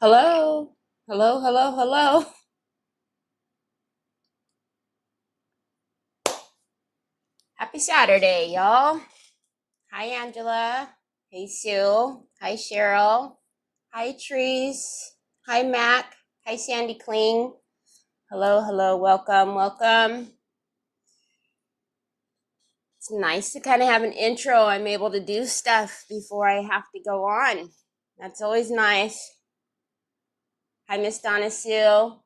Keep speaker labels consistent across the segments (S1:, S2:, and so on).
S1: Hello, hello, hello, hello. Happy Saturday, y'all. Hi, Angela. Hey, Sue. Hi, Cheryl. Hi, Trees. Hi, Mac. Hi, Sandy Kling. Hello, hello, welcome, welcome. It's nice to kind of have an intro. I'm able to do stuff before I have to go on. That's always nice. Hi, Miss Donna Sue.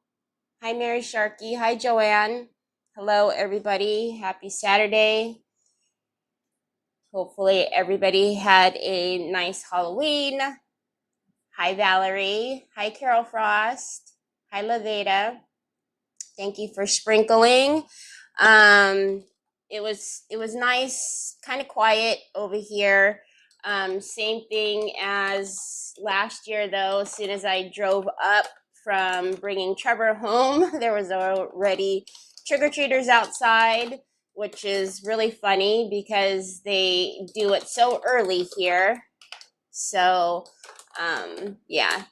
S1: Hi, Mary Sharkey. Hi, Joanne. Hello, everybody. Happy Saturday. Hopefully everybody had a nice Halloween. Hi, Valerie. Hi, Carol Frost. Hi, Laveda. Thank you for sprinkling. It was nice, kind of quiet over here. Same thing as last year, though. As soon as I drove up from bringing Trevor home, there was already trick-or-treaters outside, which is really funny because they do it so early here. So, yeah,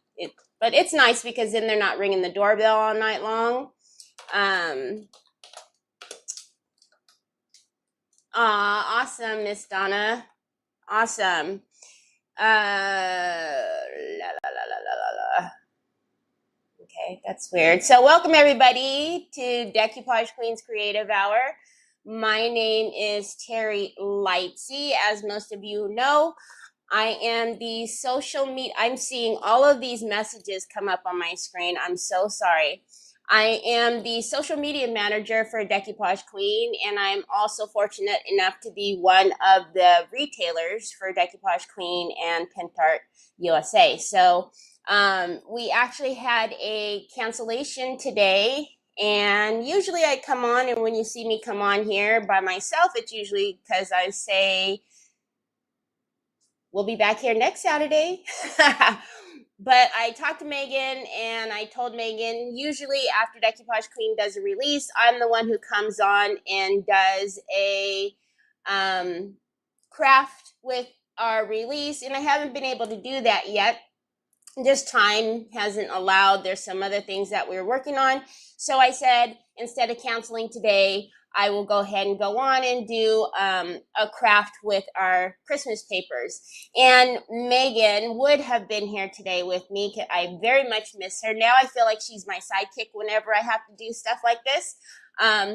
S1: but it's nice because then they're not ringing the doorbell all night long. Awesome, Miss Donna. Awesome. Okay, that's weird. So welcome everybody to Decoupage Queen's Creative Hour. My name is Teri Lightsey. As most of you know, I am the social media. I'm seeing all of these messages come up on my screen. I'm so sorry. I am the social media manager for Decoupage Queen, and I'm also fortunate enough to be one of the retailers for Decoupage Queen and Pentart USA. So we actually had a cancellation today, and usually I come on, and when you see me come on here by myself, it's usually because I say, we'll be back here next Saturday. But I talked to Megan and I told Megan, usually after Decoupage Queen does a release, I'm the one who comes on and does a craft with our release. And I haven't been able to do that yet. Just time hasn't allowed. There's some other things that we're working on. So I said, instead of canceling today, I will go ahead and go on and do a craft with our Christmas papers. And Megan would have been here today with me. I very much miss her. Now I feel like she's my sidekick whenever I have to do stuff like this.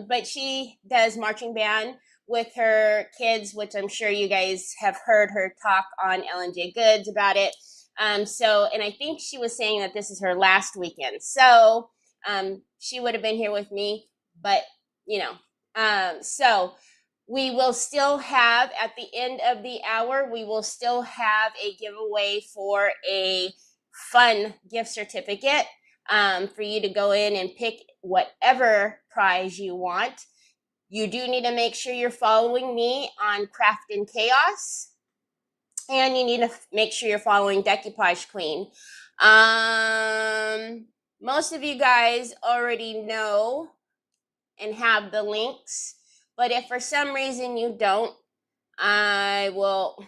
S1: But she does marching band with her kids, which I'm sure you guys have heard her talk on Ellen J. Goods about it. And I think she was saying that this is her last weekend. So she would have been here with me, but you know. So we will still have, at the end of the hour, we will still have a giveaway for a fun gift certificate for you to go in and pick whatever prize you want. You do need to make sure you're following me on Craft and Chaos. And you need to make sure you're following Decoupage Queen. Most of you guys already know and have the links, but if for some reason you don't, I will.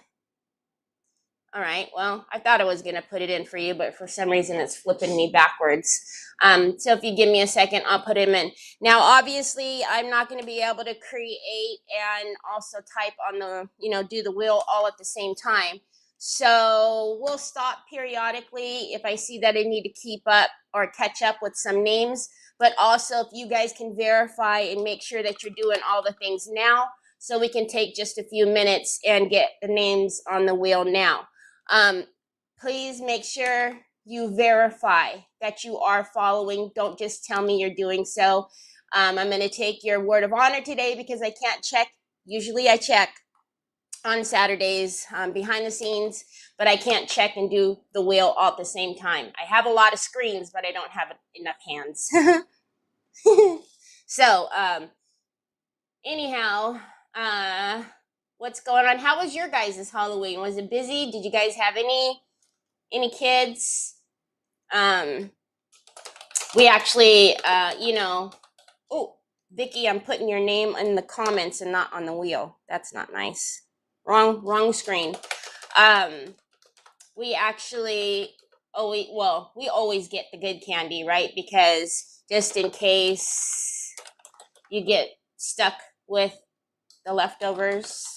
S1: All right, well, I thought I was going to put it in for you, but for some reason it's flipping me backwards. So if you give me a second, I'll put them in. Now, obviously, I'm not going to be able to create and also type on the, do the wheel all at the same time. So we'll stop periodically if I see that I need to keep up or catch up with some names. But also, if you guys can verify and make sure that you're doing all the things now, so we can take just a few minutes and get the names on the wheel now. Please make sure you verify that you are following. Don't just tell me you're doing so. I'm going to take your word of honor today because I can't check. Usually I check on Saturdays behind the scenes, but I can't check and do the wheel all at the same time. I have a lot of screens, but I don't have enough hands. So, anyhow, what's going on? How was your guys' Halloween? Was it busy? Did you guys have any kids? We actually, oh, Vicky, I'm putting your name in the comments and not on the wheel. That's not nice. Wrong screen. We actually, we always get the good candy, right? Because just in case you get stuck with the leftovers,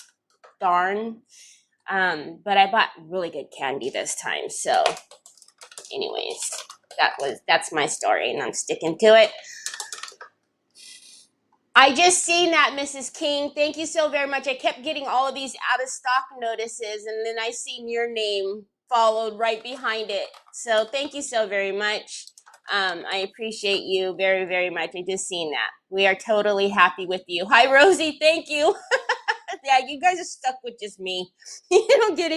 S1: darn. But I bought really good candy this time. So anyways, that's my story and I'm sticking to it. I just seen that, Mrs. King. Thank you so very much. I kept getting all of these out of stock notices and then I seen your name followed right behind it. So thank you so very much. I appreciate you very, very much. I just seen that. We are totally happy with you. Hi, Rosie. Thank you. Yeah, you guys are stuck with just me. You don't get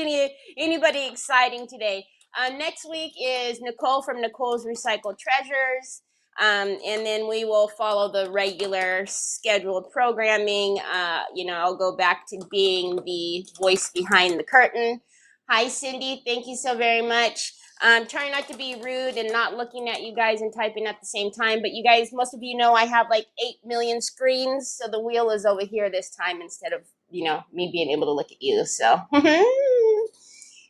S1: anybody exciting today. Next week is Nicole from Nicole's Recycled Treasures. And then we will follow the regular scheduled programming. I'll go back to being the voice behind the curtain. Hi, Cindy. Thank you so very much. Trying not to be rude and not looking at you guys and typing at the same time. But you guys, most of you know I have like 8 million screens. So the wheel is over here this time instead of, me being able to look at you. So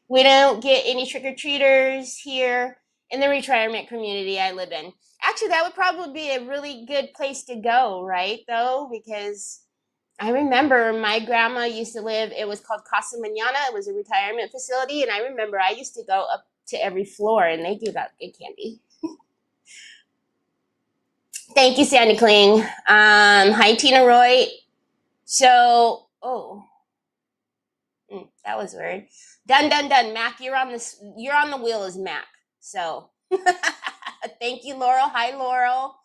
S1: we don't get any trick-or-treaters here in the retirement community I live in. Actually, that would probably be a really good place to go, right, though? Because I remember my grandma used to live, it was called Casa Mañana. It was a retirement facility. And I remember I used to go up to every floor and they give out good candy. Thank you, Sandy Kling. Hi, Tina Roy. So, that was weird. Done. Mac, you're on the wheel as Mac. So thank you, Laurel. Hi, Laurel.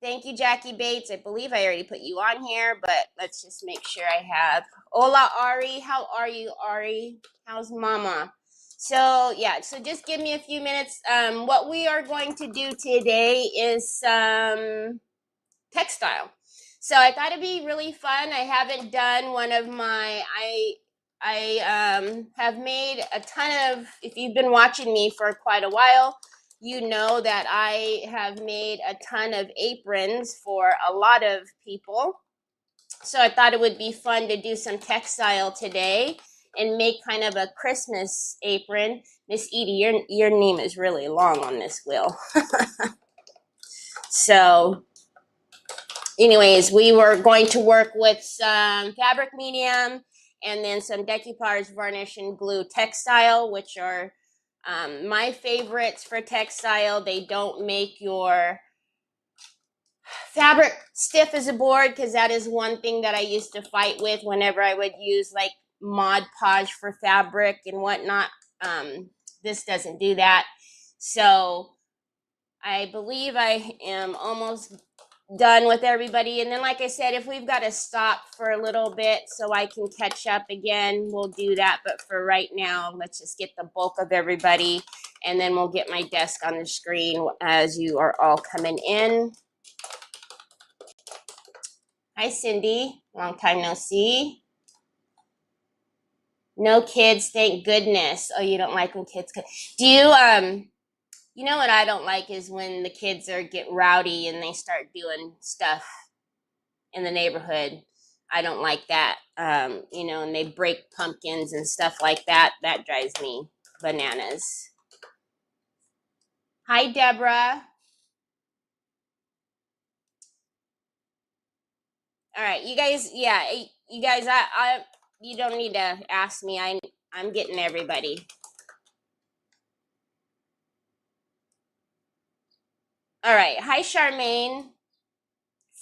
S1: Thank you, Jackie Bates. I believe I already put you on here, but let's just make sure I have. Hola, Ari. How are you, Ari? How's mama? So, yeah, so just give me a few minutes. What we are going to do today is some textile. So I thought it'd be really fun. I haven't done one of my, I have made a ton of, if you've been watching me for quite a while, you know that I have made a ton of aprons for a lot of people. So I thought it would be fun to do some textile today and make kind of a Christmas apron. Miss Edie, your name is really long on this wheel. So anyways, we were going to work with some fabric medium and then some decoupage varnish and glue textile, which are my favorites for textile. They don't make your fabric stiff as a board, because that is one thing that I used to fight with whenever I would use like Mod Podge for fabric and whatnot. This doesn't do that. So I believe I am almost done with everybody. And then, like I said, if we've got to stop for a little bit so I can catch up again, we'll do that. But for right now, let's just get the bulk of everybody, and then we'll get my desk on the screen as you are all coming in. Hi, Cindy. Long time no see. No kids, thank goodness. Oh, you don't like when kids... Do you, you know what I don't like is when the kids get rowdy and they start doing stuff in the neighborhood. I don't like that. And they break pumpkins and stuff like that. That drives me bananas. Hi, Deborah. All right, you guys, you don't need to ask me. I'm getting everybody. All right. Hi, Charmaine.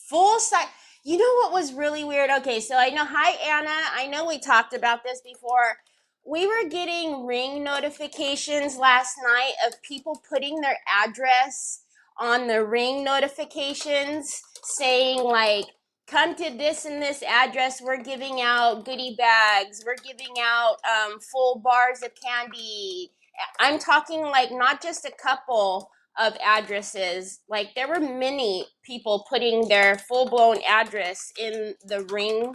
S1: Full size. You know what was really weird? Okay, so I know. Hi, Anna. I know we talked about this before. We were getting ring notifications last night of people putting their address on the ring notifications saying like, come to this and this address, we're giving out goodie bags, we're giving out full bars of candy. I'm talking like not just a couple of addresses, like there were many people putting their full-blown address in the ring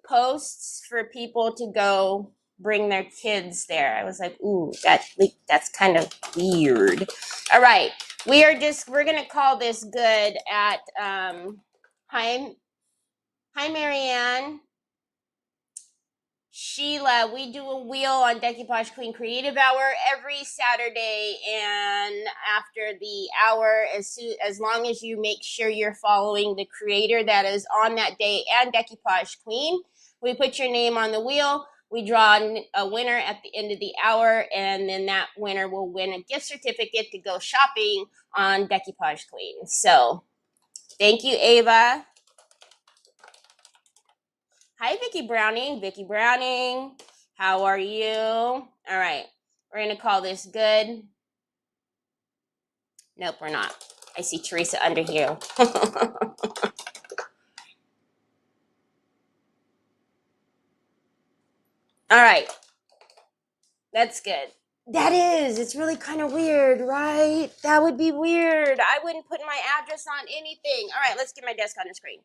S1: posts for people to go bring their kids there. I was like, ooh, that's kind of weird. All right, we're gonna call this good at hi Marianne. Sheila, we do a wheel on Decoupage Queen Creative Hour every Saturday, and after the hour, as long as you make sure you're following the creator that is on that day and Decoupage Queen, we put your name on the wheel. We draw a winner at the end of the hour, and then that winner will win a gift certificate to go shopping on Decoupage Queen. So, thank you, Ava. Hi, Vicky Browning. Vicky Browning, how are you? All right, we're gonna call this good. Nope, we're not. I see Teresa under here. All right, that's good. That is, it's really kind of weird, right? That would be weird. I wouldn't put my address on anything. All right, let's get my desk on the screen.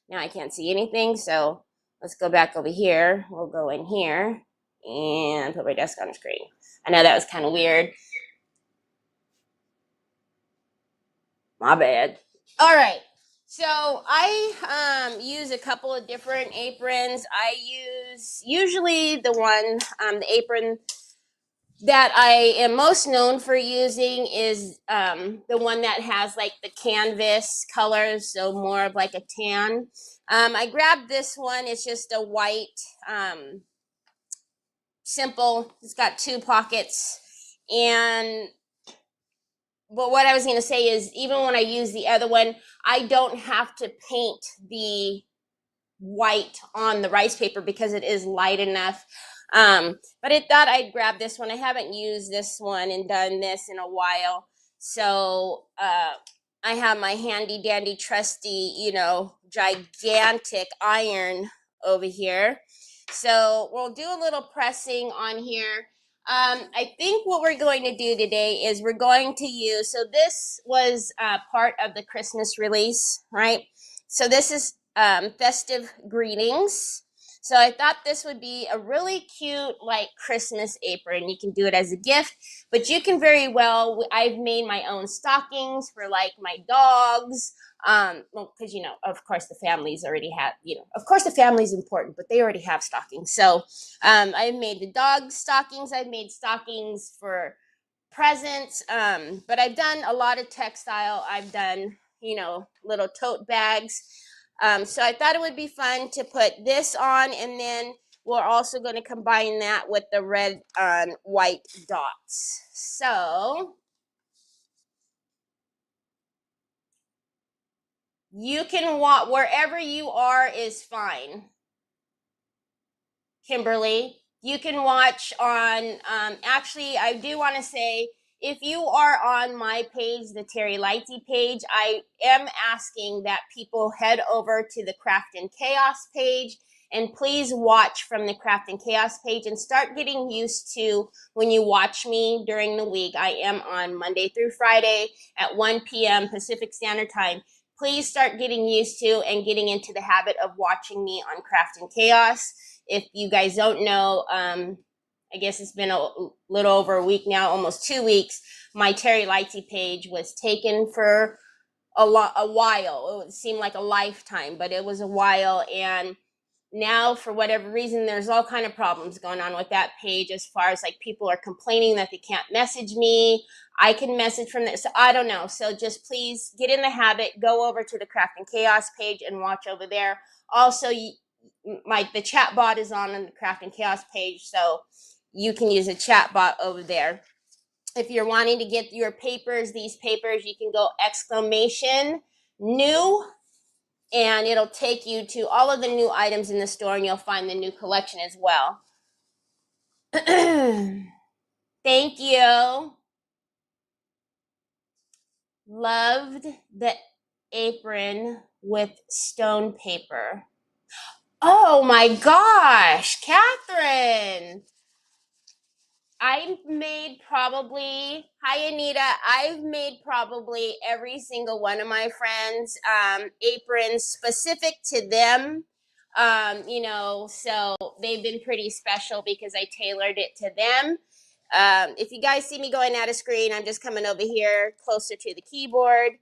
S1: Now I can't see anything, so let's go back over here. We'll go in here and put my desk on the screen. I know that was kind of weird. My bad. All right. So I use a couple of different aprons. I use usually the apron that I am most known for using is the one that has like the canvas colors, so more of like a tan. I grabbed this one. It's just a white, simple. It's got 2 pockets. And but what I was going to say is, even when I use the other one, I don't have to paint the white on the rice paper because it is light enough. But I thought I'd grab this one. I haven't used this one and done this in a while. So I have my handy dandy trusty, gigantic iron over here. So we'll do a little pressing on here. I think what we're going to do today is we're going to use, so this was part of the Christmas release, right? So this is festive greetings. So I thought this would be a really cute like Christmas apron. You can do it as a gift, but you can very well, I've made my own stockings for like my dogs. Well, because of course the families already have, of course the family's important, but they already have stockings. So I've made the dog stockings. I've made stockings for presents. But I've done a lot of textile. I've done, little tote bags. So I thought it would be fun to put this on, and then we're also going to combine that with the red on white dots. So you can walk wherever you are is fine. Kimberly, you can watch on, actually, I do want to say, if you are on my page, the Teri Lightsey page, I am asking that people head over to the Craftin' Chaos page and please watch from the Craftin' Chaos page and start getting used to when you watch me during the week. I am on Monday through Friday at 1 p.m. Pacific Standard Time. Please start getting used to and getting into the habit of watching me on Craftin' Chaos. If you guys don't know, I guess it's been a little over a week now, almost 2 weeks. My Teri Lightsey page was taken for a while. It seemed like a lifetime, but it was a while. And now, for whatever reason, there's all kind of problems going on with that page as far as like people are complaining that they can't message me. I can message from there. So I don't know. So just please get in the habit, go over to the Craftin' Chaos page and watch over there. Also, the chat bot is on the Craftin' Chaos page, so you can use a chat bot over there. If you're wanting to get your papers, these papers, you can go !new, and it'll take you to all of the new items in the store, and you'll find the new collection as well. Thank you. loved the apron with stone paper. Oh my gosh, Catherine. I've made probably, hi Anita, I've made probably every single one of my friends aprons specific to them. You know, so they've been pretty special because I tailored it to them. If you guys see me going out of screen, I'm just coming over here closer to the keyboard.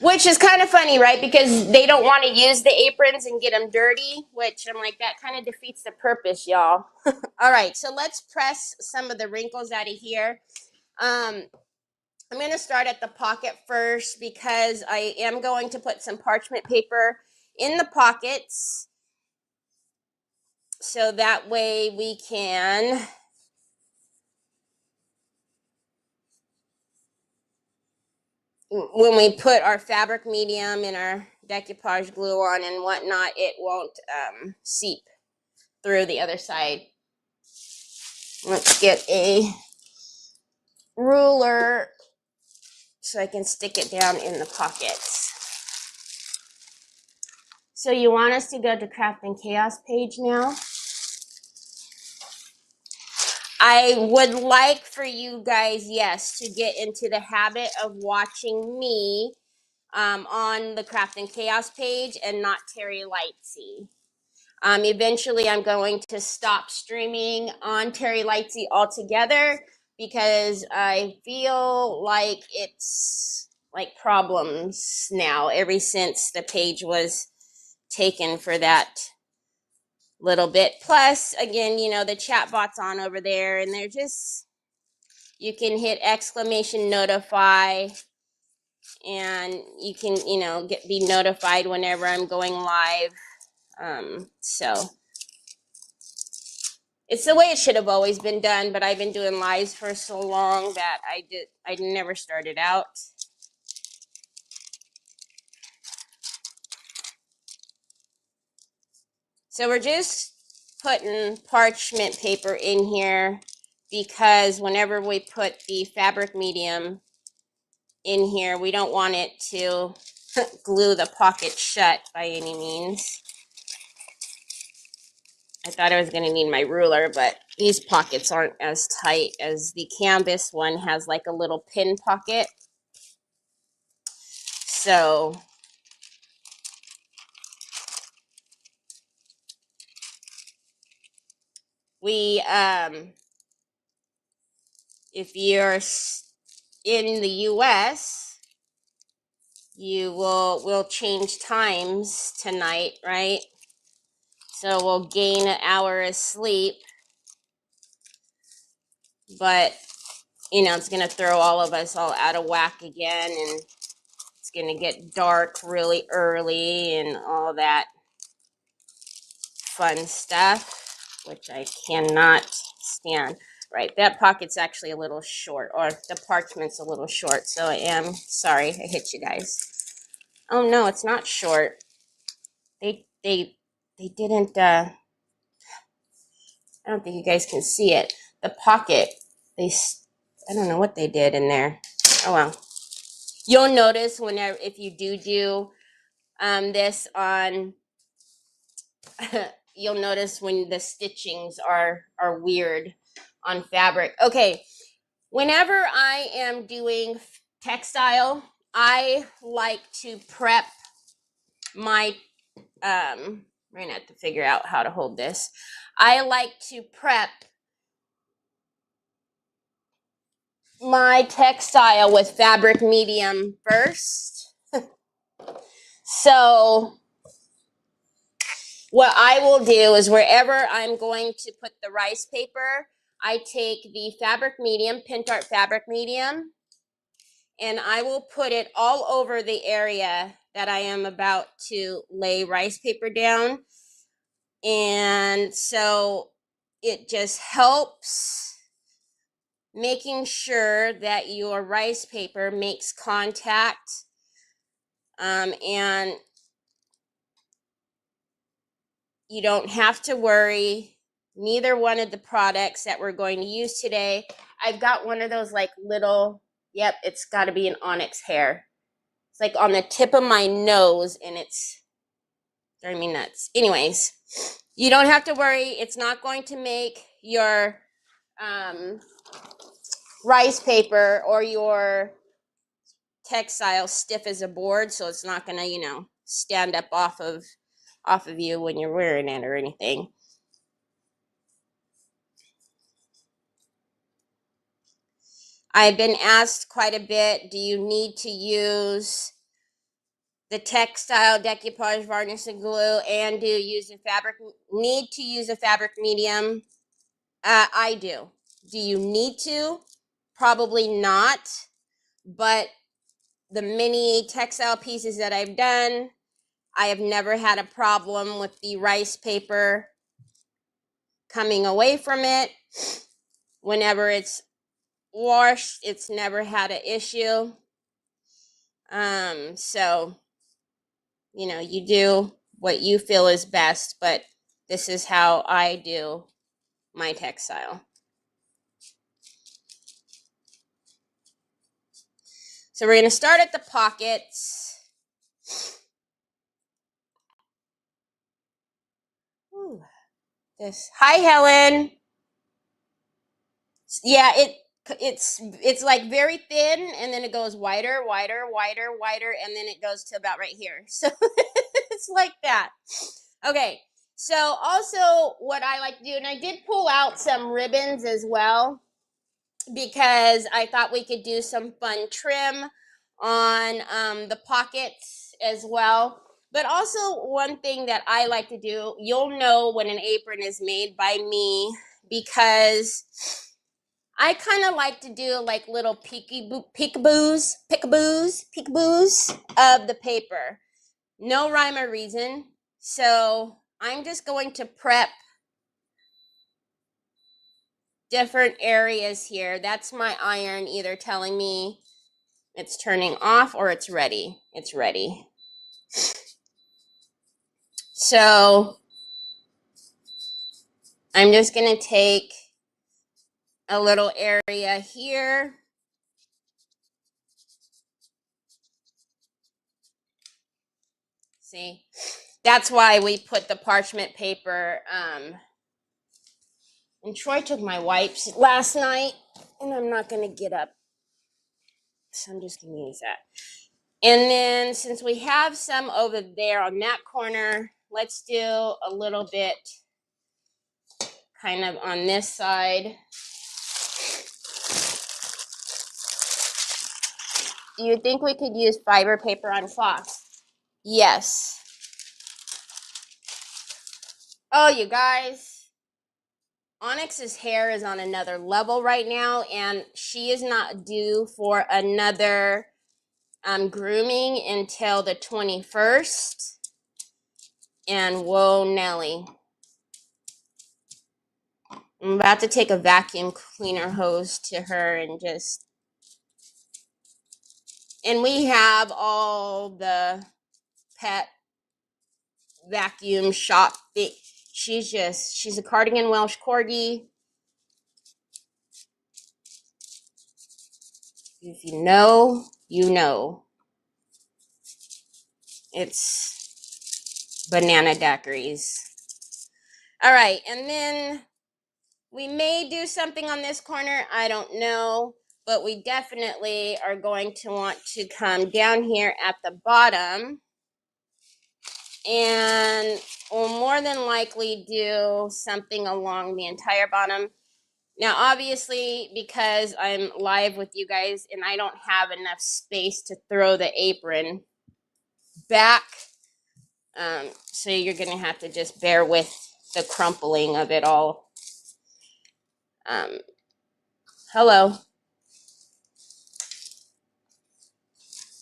S1: Which is kind of funny, right? Because they don't want to use the aprons and get them dirty, which I'm like, that kind of defeats the purpose, y'all. All right, so let's press some of the wrinkles out of here. I'm going to start at the pocket first because I am going to put some parchment paper in the pockets. So that way we can when we put our fabric medium and our decoupage glue on and whatnot, it won't seep through the other side. Let's get a ruler so I can stick it down in the pockets. So you want us to go to Craftin' Chaos page now? I would like for you guys, yes, to get into the habit of watching me on the Craftin' Chaos page and not Teri Lightsey. Eventually, I'm going to stop streaming on Teri Lightsey altogether because I feel like it's like problems now ever since the page was taken for that little bit. Plus, again, you know, the chat bot's on over there and they're just, you can hit exclamation notify and you can, you know, be notified whenever I'm going live. So it's the way it should have always been done, but I've been doing lives for so long that I never started out. So we're just putting parchment paper in here because whenever we put the fabric medium in here, we don't want it to glue the pocket shut by any means. I thought I was going to need my ruler, but these pockets aren't as tight as the canvas one has, like a little pin pocket. So we, if you're in the US, we'll change times tonight, right? So we'll gain an hour of sleep, but you know, it's gonna throw all of us all out of whack again, and it's gonna get dark really early and all that fun stuff, which I cannot stand. Right, that pocket's actually a little short, or the parchment's a little short, so I am sorry I hit you guys. Oh no, it's not short. They didn't, I don't think you guys can see it. The pocket, I don't know what they did in there. Oh well. You'll notice whenever, if you do this on, you'll notice when the stitchings are weird on fabric. Okay, whenever I am doing textile, I like to prep my, I'm gonna have to figure out how to hold this. I like to prep my textile with fabric medium first. So what I will do is wherever I'm going to put the rice paper, I take the fabric medium, Pintart fabric medium, and I will put it all over the area that I am about to lay rice paper down. And so it just helps making sure that your rice paper makes contact, and you don't have to worry neither one of the products that we're going to use today. I've got one of those like little, yep, it's got to be an onyx hair. It's like on the tip of my nose and it's driving me nuts. Anyways, you don't have to worry. It's not going to make your rice paper or your textile stiff as a board, so it's not gonna, you know, stand up off of you when you're wearing it or anything. I've been asked quite a bit, do you need to use the textile decoupage varnish and glue, and do you use a fabric, need to use a fabric medium? I do. Do you need to? Probably not, but the many textile pieces that I've done, I have never had a problem with the rice paper coming away from it. Whenever it's washed, it's never had an issue. So, you know, you do what you feel is best, but this is how I do my textile. So we're going to start at the pockets. Ooh, this. Hi, Helen. Yeah, it's like very thin, and then it goes wider, and then it goes to about right here. So it's like that. Okay. So also what I like to do, and I did pull out some ribbons as well, because I thought we could do some fun trim on the pockets as well. But also one thing that I like to do, you'll know when an apron is made by me, because I kind of like to do like little peekaboos of the paper. No rhyme or reason. So I'm just going to prep different areas here. That's my iron either telling me it's turning off or it's ready. It's ready. So I'm just going to take a little area here. See, that's why we put the parchment paper. And Troy took my wipes last night, and I'm not going to get up. So I'm just going to use that. And then since we have some over there on that corner, let's do a little bit kind of on this side. Do you think we could use fiber paper on cloth? Yes. Oh, you guys, Onyx's hair is on another level right now, and she is not due for another grooming until the 21st. And whoa, Nelly. I'm about to take a vacuum cleaner hose to her and just... And we have all the pet vacuum shop. She's a cardigan Welsh Corgi. If you know, you know. It's banana daiquiris. All right, and then we may do something on this corner. I don't know, but we definitely are going to want to come down here at the bottom, and we'll more than likely do something along the entire bottom. Now, obviously, because I'm live with you guys and I don't have enough space to throw the apron back, so you're going to have to just bear with the crumpling of it all. Hello.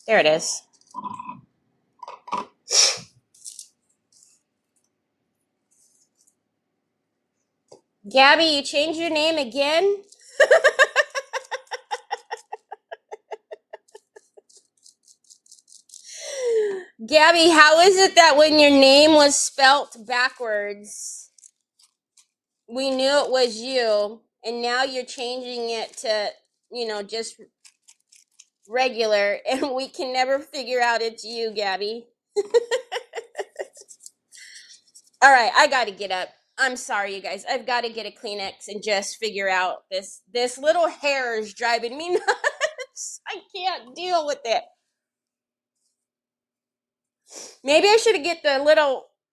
S1: There it is. Gabby, you changed your name again? Gabby, how is it that when your name was spelt backwards, we knew it was you, and now you're changing it to, just regular, and we can never figure out it's you, Gabby. All right, I got to get up. I'm sorry, you guys. I've got to get a Kleenex and just figure out this little hair is driving me nuts. I can't deal with it. Maybe I should get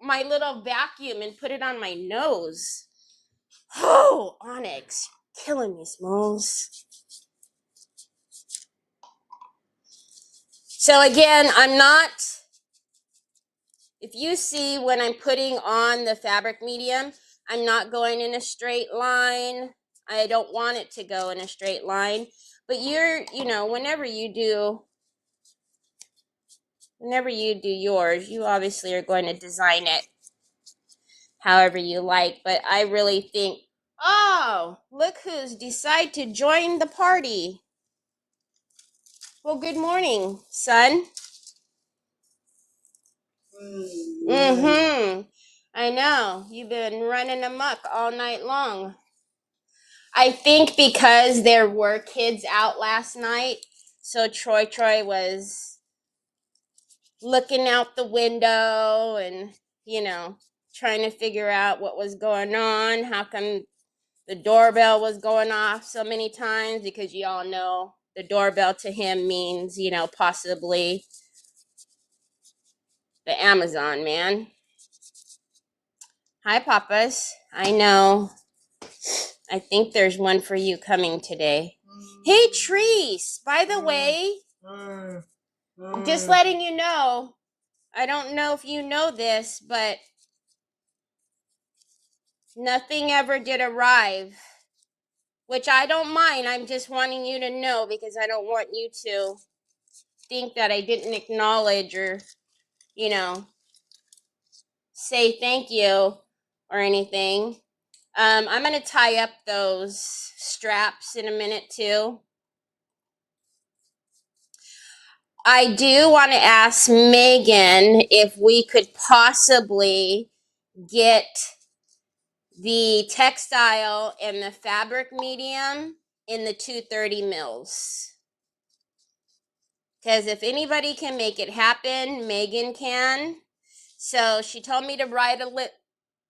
S1: my little vacuum and put it on my nose. Oh, Onyx, killing me, Smalls. So again, if you see when I'm putting on the fabric medium, I'm not going in a straight line. I don't want it to go in a straight line. But whenever you do yours, you obviously are going to design it however you like. But I really think, oh, look who's decided to join the party. Well, good morning, son. Mm-hmm. I know. You've been running amok all night long. I think because there were kids out last night, so Troy was looking out the window and, trying to figure out what was going on. How come the doorbell was going off so many times? Because you all know the doorbell to him means, possibly the Amazon man. Hi, Papas. I know. I think there's one for you coming today. Hey, Treese. By the way, just letting you know, I don't know if you know this, but nothing ever did arrive, which I don't mind. I'm just wanting you to know because I don't want you to think that I didn't acknowledge or, say thank you or anything. I'm going to tie up those straps in a minute too. I do want to ask Megan if we could possibly get the textile and the fabric medium in the 230 mils. Because if anybody can make it happen, Megan can. So she told me to write a list.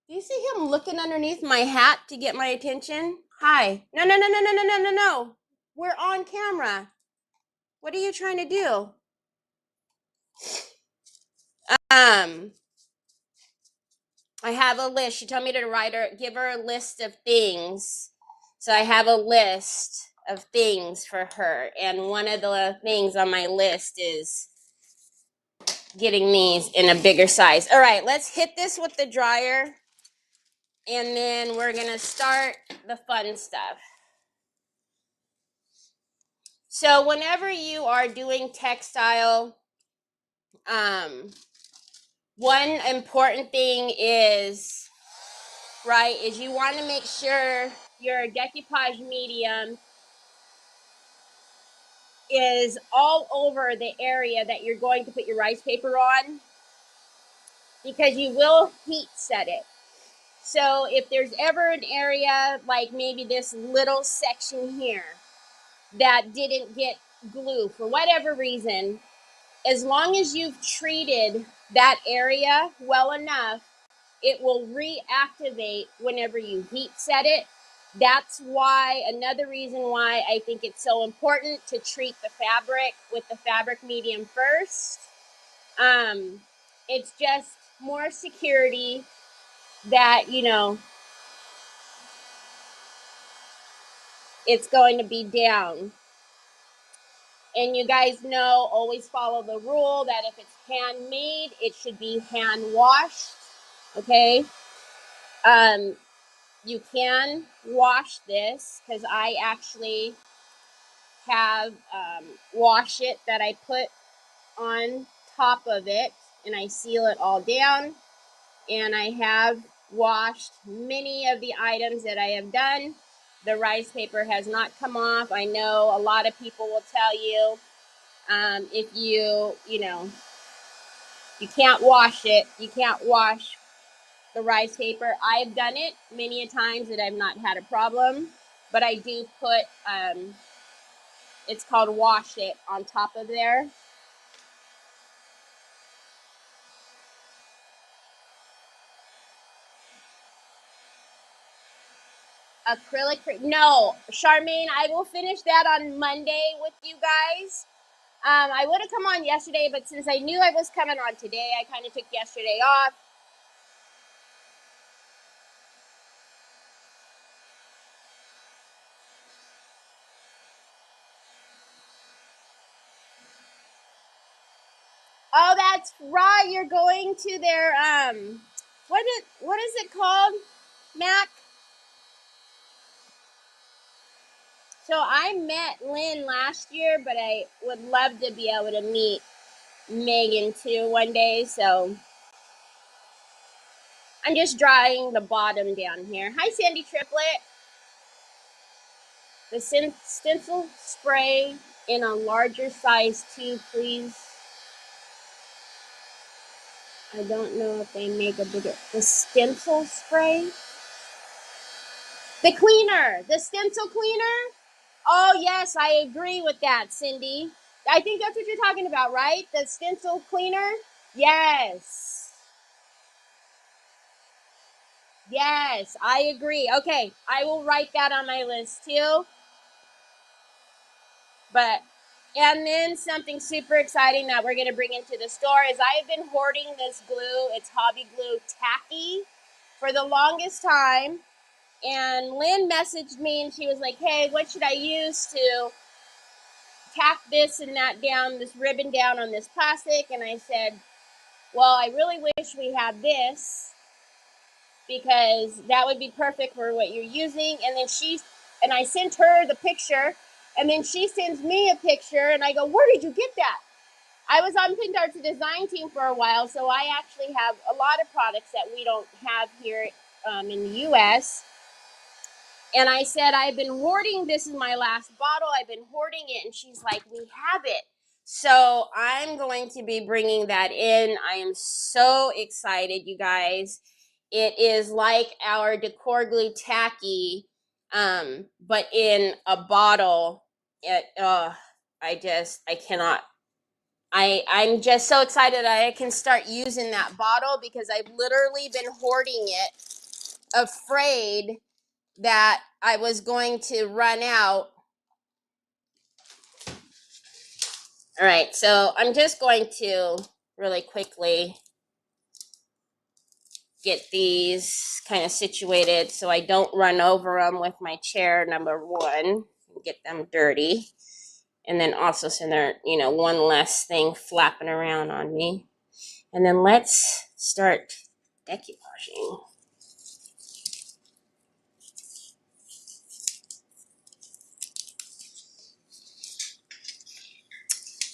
S1: Do you see him looking underneath my hat to get my attention? Hi. No. We're on camera. What are you trying to do? I have a list. She told me to give her a list of things. So I have a list of things for her. And one of the things on my list is getting these in a bigger size. All right, let's hit this with the dryer. And then we're going to start the fun stuff. So whenever you are doing textile, one important thing is you want to make sure your decoupage medium is all over the area that you're going to put your rice paper on, because you will heat set it. So if there's ever an area like maybe this little section here that didn't get glue for whatever reason, as long as you've treated that area well enough, it will reactivate whenever you heat set it. That's why, another reason why I think it's so important to treat the fabric with the fabric medium first. It's just more security that, it's going to be down. And you guys know, always follow the rule that if it's handmade, it should be hand washed. Okay? You can wash this, because I actually have wash it that I put on top of it, and I seal it all down. And I have washed many of the items that I have done. The rice paper has not come off. I know a lot of people will tell you, if you can't wash it, you can't wash the rice paper. I've done it many a times and I've not had a problem, but I do put, it's called wash it on top of there. Acrylic, no, Charmaine, I will finish that on Monday with you guys. I would have come on yesterday, but since I knew I was coming on today, I kind of took yesterday off. Oh, that's right. You're going to their what is it called, Mac? So I met Lynn last year, but I would love to be able to meet Megan too one day. So I'm just drawing the bottom down here. Hi, Sandy Triplet. The stencil spray in a larger size too, please. I don't know if they make a bigger, the stencil spray. The cleaner, the stencil cleaner. Oh yes, I agree with that, Cindy. I think that's what you're talking about, right? The stencil cleaner? Yes. Yes, I agree. Okay, I will write that on my list too. But, and then something super exciting that we're going to bring into the store is I've been hoarding this glue. It's Hobby Glue Tacky for the longest time. And Lynn messaged me and she was like, hey, what should I use to tack this and that down, this ribbon down on this plastic? And I said, well, I really wish we had this because that would be perfect for what you're using. And then I sent her the picture, and then she sends me a picture, and I go, where did you get that? I was on Pintart's design team for a while, so I actually have a lot of products that we don't have here in the U.S., and I said, I've been hoarding, this is my last bottle, I've been hoarding it, and she's like, we have it. So I'm going to be bringing that in. I am so excited, you guys. It is like our Decor Glue Tacky, but in a bottle. I'm just so excited I can start using that bottle because I've literally been hoarding it, afraid that I was going to run out. All right, so I'm just going to really quickly get these kind of situated so I don't run over them with my chair, number one, get them dirty. And then also so they're, one less thing flapping around on me. And then let's start decoupaging.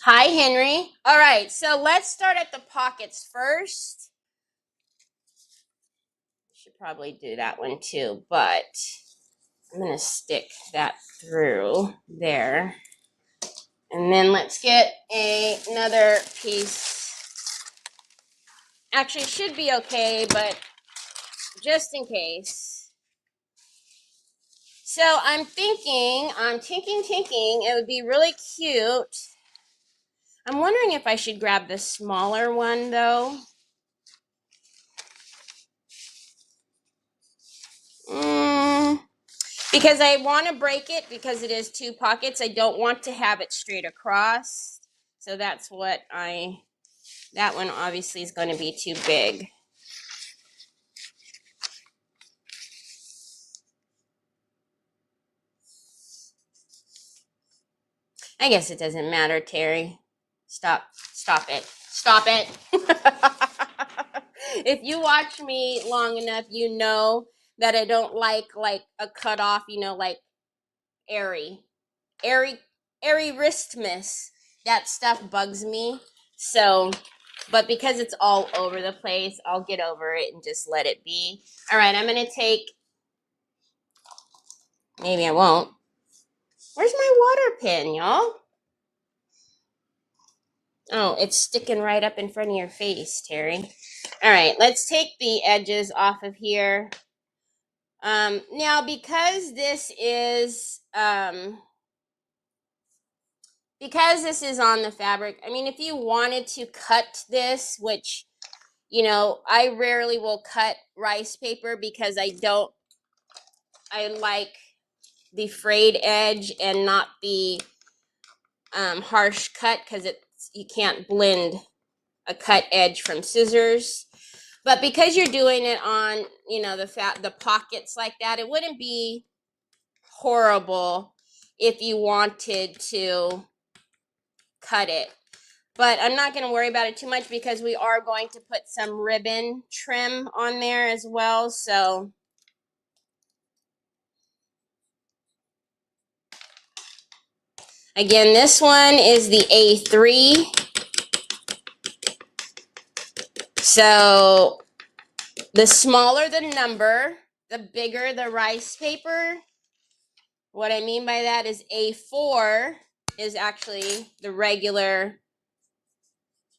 S1: Hi, Henry. All right, so let's start at the pockets first. Should probably do that one too, but I'm going to stick that through there. And then let's get another piece. Actually, it should be okay, but just in case. So I'm thinking, it would be really cute. I'm wondering if I should grab the smaller one, though. Because I want to break it because it is two pockets. I don't want to have it straight across. So that's what that one obviously is going to be too big. I guess it doesn't matter, Teri. Stop it. Stop it. If you watch me long enough, you know that I don't like a cutoff, like airy wristmas. That stuff bugs me. So, but because it's all over the place, I'll get over it and just let it be. All right, I'm going to take, maybe I won't. Where's my water pen, y'all? Oh, it's sticking right up in front of your face, Teri. All right, let's take the edges off of here. Now because this is on the fabric, I mean, if you wanted to cut this, which, you know, I rarely will cut rice paper because I like the frayed edge and not the harsh cut, because you can't blend a cut edge from scissors. But because you're doing it on, you know, the pockets like that, it wouldn't be horrible if you wanted to cut it. But I'm not going to worry about it too much because we are going to put some ribbon trim on there as well. So again, this one is the A3. So the smaller the number, the bigger the rice paper. What I mean by that is A4 is actually the regular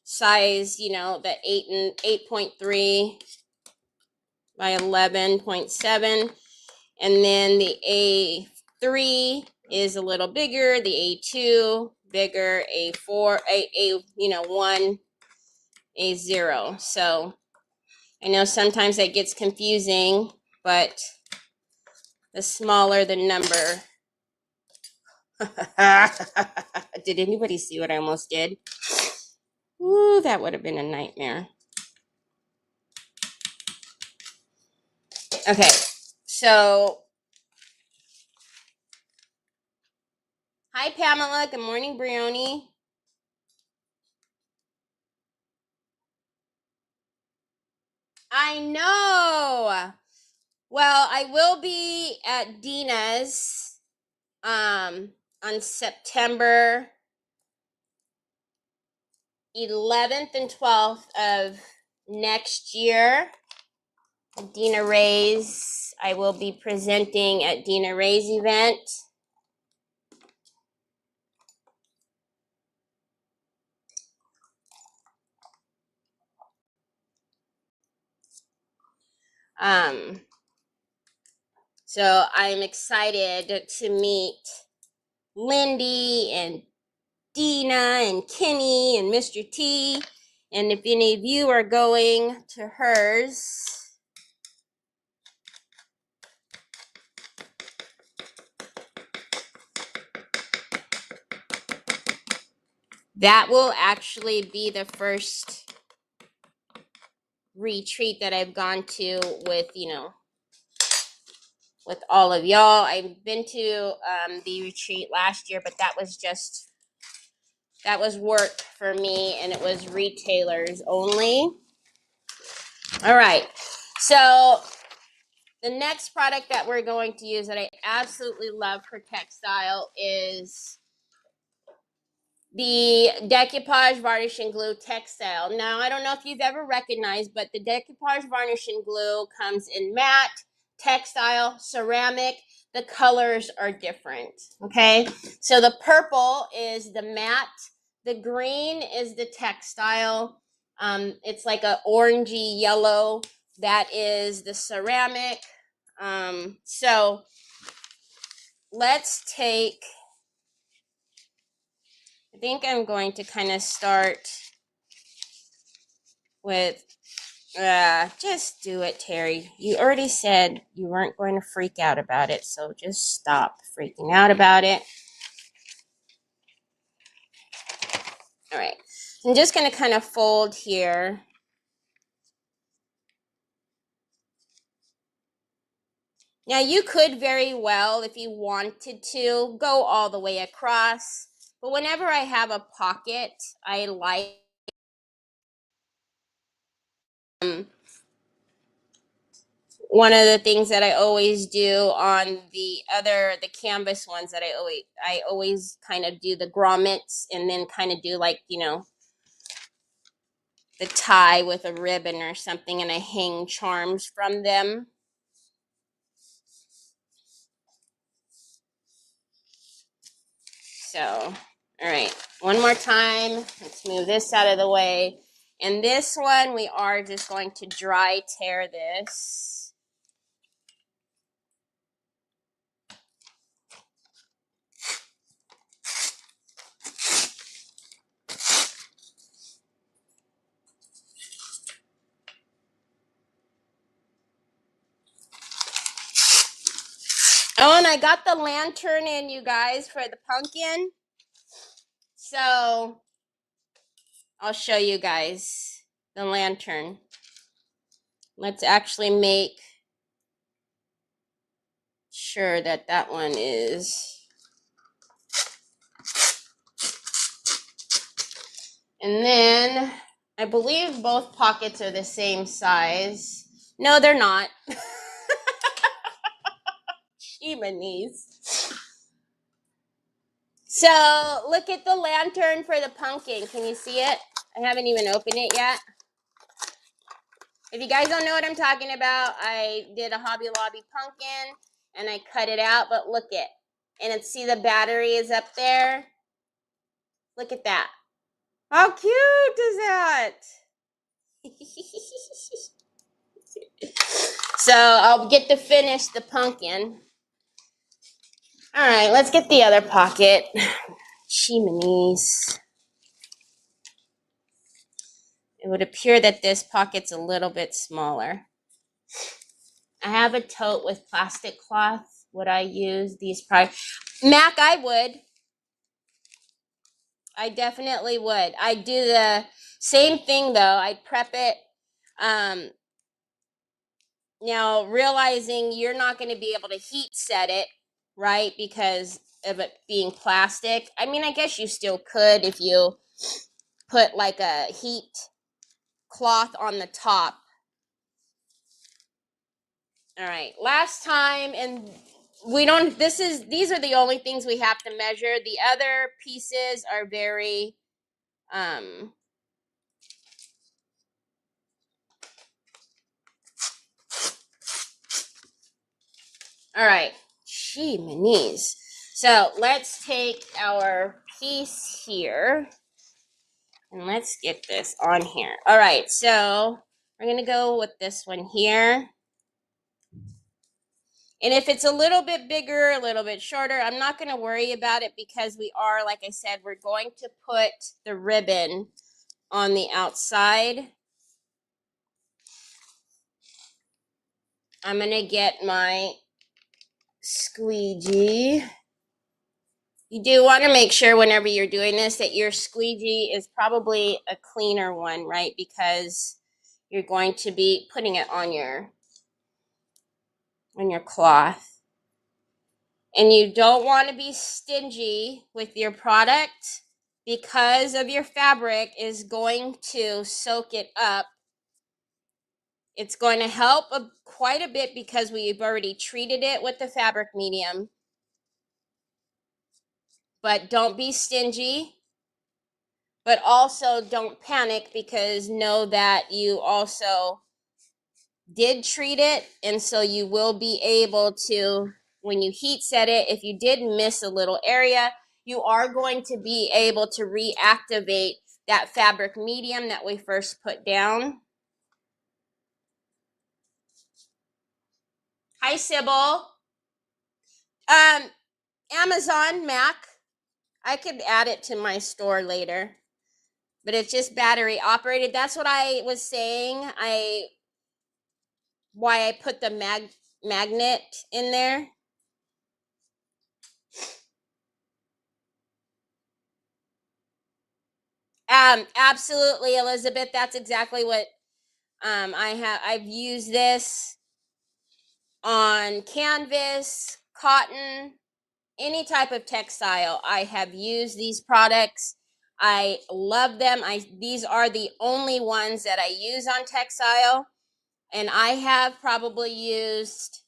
S1: size, you know, the 8.3 by 11.7, and then the A3 is a little bigger, the A2 bigger, A4, you know, 1, A0. So I know sometimes that gets confusing, but the smaller the number. Did anybody see what I almost did? Ooh, that would have been a nightmare. Okay, so hi Pamela, good morning Brioni. I know. Well, I will be at Dina's on September 11th and 12th of next year. Dina Ray's, I will be presenting at Dina Ray's event. So I'm excited to meet Lindy and Dina and Kenny and Mr. T. And if any of you are going to hers, that will actually be the first retreat that I've gone to with, you know, with all of y'all. I've been to the retreat last year, but that was work for me, and it was retailers only. All right, so the next product that we're going to use that I absolutely love for textile is the Decoupage Varnish and Glue Textile. Now, I don't know if you've ever recognized, but the Decoupage Varnish and Glue comes in matte, textile, ceramic. The colors are different, okay? So the purple is the matte, the green is the textile. It's like a orangey yellow. That is the ceramic. So let's take, I think I'm going to kind of start with, just do it, Teri. You already said you weren't going to freak out about it, so just stop freaking out about it. All right, so I'm just going to kind of fold here. Now, you could very well, if you wanted to, go all the way across, but whenever I have a pocket, I like one of the things that I always do on the canvas ones that I always kind of do the grommets and then kind of do, like, you know, the tie with a ribbon or something, and I hang charms from them. So, all right. One more time. Let's move this out of the way. And this one, we are just going to dry tear this. Oh, and I got the lantern in, you guys, for the pumpkin. So I'll show you guys the lantern. Let's actually make sure that that one is. And then I believe both pockets are the same size. No, they're not. Jiminies. So look at the lantern for the pumpkin. Can you see it? I haven't even opened it yet. If you guys don't know what I'm talking about, I did a Hobby Lobby pumpkin and I cut it out, but look it. And it's, see the battery is up there? Look at that. How cute is that? So I'll get to finish the pumpkin. All right, let's get the other pocket. Chimneys. It would appear that this pocket's a little bit smaller. I have a tote with plastic cloth. Would I use these products? Mac, I would. I definitely would. I do the same thing though. I prep it. Now realizing you're not going to be able to heat set it, right? Because of it being plastic. I mean, I guess you still could if you put like a heat cloth on the top. All right, last time, and we don't, these are the only things we have to measure. The other pieces are very, all right, gee, my knees. So let's take our piece here and let's get this on here. All right, so we're gonna go with this one here. And if it's a little bit bigger, a little bit shorter, I'm not going to worry about it because we are, like I said, we're going to put the ribbon on the outside. I'm going to get my squeegee. You do want to make sure whenever you're doing this that your squeegee is probably a cleaner one, right? Because you're going to be putting it on your cloth. And you don't want to be stingy with your product because of your fabric is going to soak it up. It's going to help quite a bit because we've already treated it with the fabric medium. But don't be stingy. But also don't panic because know that you also did treat it. And so you will be able to, when you heat set it, if you did miss a little area, you are going to be able to reactivate that fabric medium that we first put down. Hi, Sybil. Amazon Mac. I could add it to my store later, but it's just battery operated. That's what I was saying. Why I put the magnet in there. Absolutely, Elizabeth. That's exactly what I've used this on canvas, cotton, any type of textile. I have used these products. I love them. These are the only ones that I use on textile, and I have probably used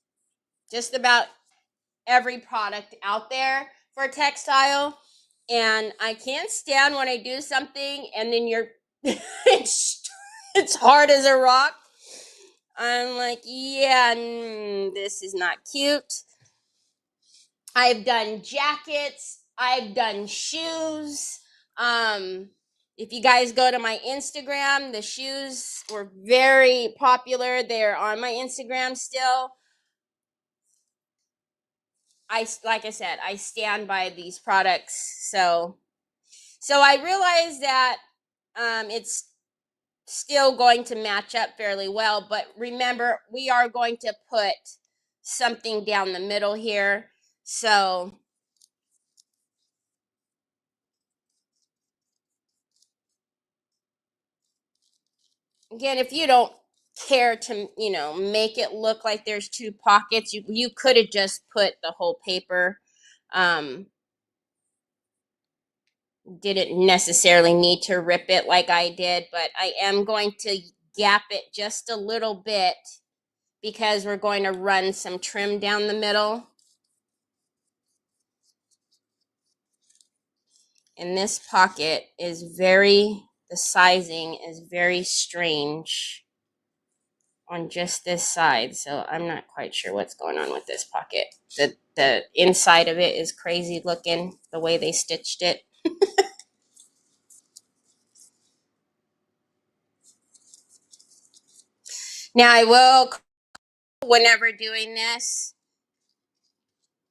S1: just about every product out there for textile. And I can't stand when I do something and then it's hard as a rock. I'm like, yeah, this is not cute. I've done jackets. I've done shoes. If you guys go to my Instagram, the shoes were very popular. They're on my Instagram still. Like I said, I stand by these products. So I realized that it's still going to match up fairly well, but remember, we are going to put something down the middle here. So again, if you don't care to, make it look like there's two pockets, you could have just put the whole paper. Didn't necessarily need to rip it like I did, but I am going to gap it just a little bit because we're going to run some trim down the middle. And this pocket is the sizing is very strange on just this side, so I'm not quite sure what's going on with this pocket. The inside of it is crazy looking, the way they stitched it. Now I will, whenever doing this,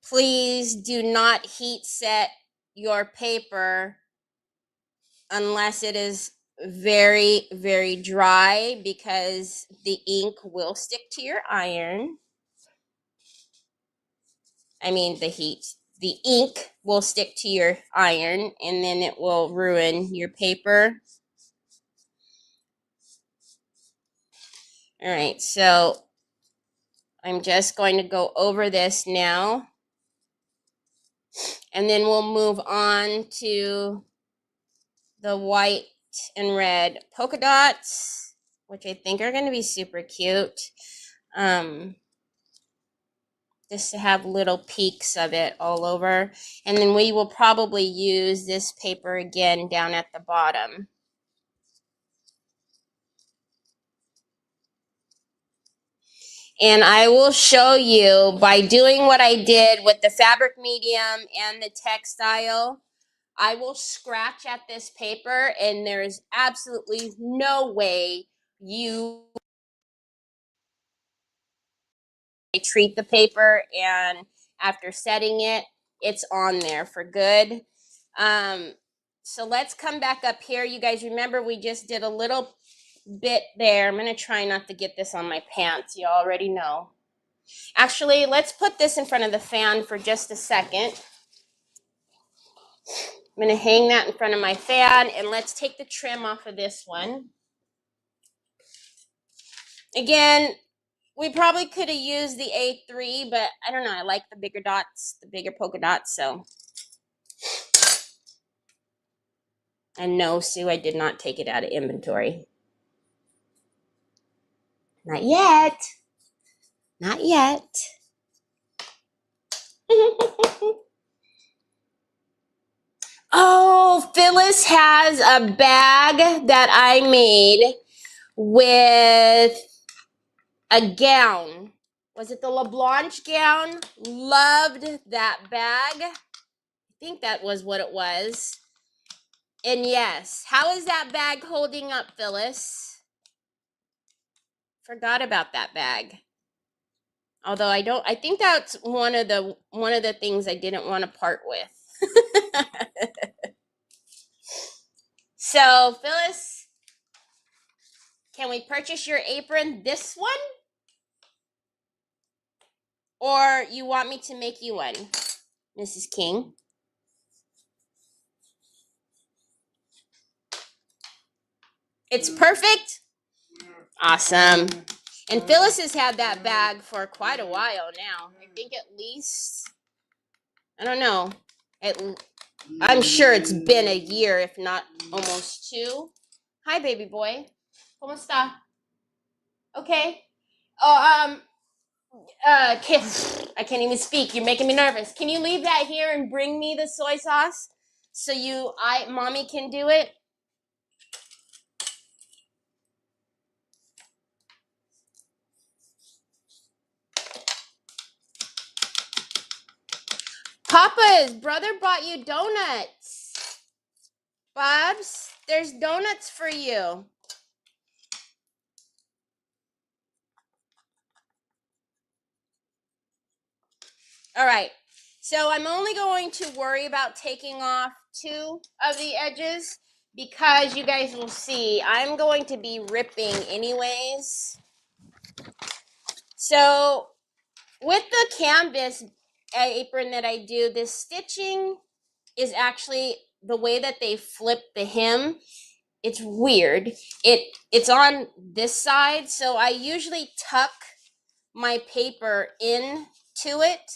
S1: please do not heat set your paper unless it is very, very dry, because the ink will stick to your iron. I mean, the ink will stick to your iron and then it will ruin your paper. All right, so I'm just going to go over this now, and then we'll move on to the white and red polka dots, which I think are going to be super cute. Just to have little peaks of it all over. And then we will probably use this paper again down at the bottom. And I will show you, by doing what I did with the fabric medium and the textile, I will scratch at this paper and there's absolutely no way you treat the paper, and after setting it, it's on there for good. So let's come back up here. You guys remember we just did a little bit there. I'm going to try not to get this on my pants. You already know. Actually, let's put this in front of the fan for just a second. I'm going to hang that in front of my fan, and let's take the trim off of this one. Again, we probably could have used the A3, but I don't know. I like the bigger dots, the bigger polka dots, so. And no, Sue, I did not take it out of inventory. Not yet. Not yet. Oh, Phyllis has a bag that I made with a gown. Was it the LeBlanc gown? Loved that bag. I think that was what it was. And yes, how is that bag holding up, Phyllis? Forgot about that bag. Although I think that's one of the things I didn't want to part with. So, Phyllis, can we purchase your apron, this one? Or you want me to make you one, Mrs. King? It's perfect? Awesome. And Phyllis has had that bag for quite a while now. I think at least, I don't know, I'm sure it's been a year, if not almost 2. Hi, baby boy. ¿Cómo está? Okay. Oh, I can't even speak. You're making me nervous. Can you leave that here and bring me the soy sauce so mommy can do it? Papa's brother bought you donuts. Bobs, there's donuts for you. All right, so I'm only going to worry about taking off 2 of the edges because you guys will see I'm going to be ripping anyways. So with the canvas apron that I do, this stitching is actually the way that they flip the hem. It's weird. It's on this side, so I usually tuck my paper into it.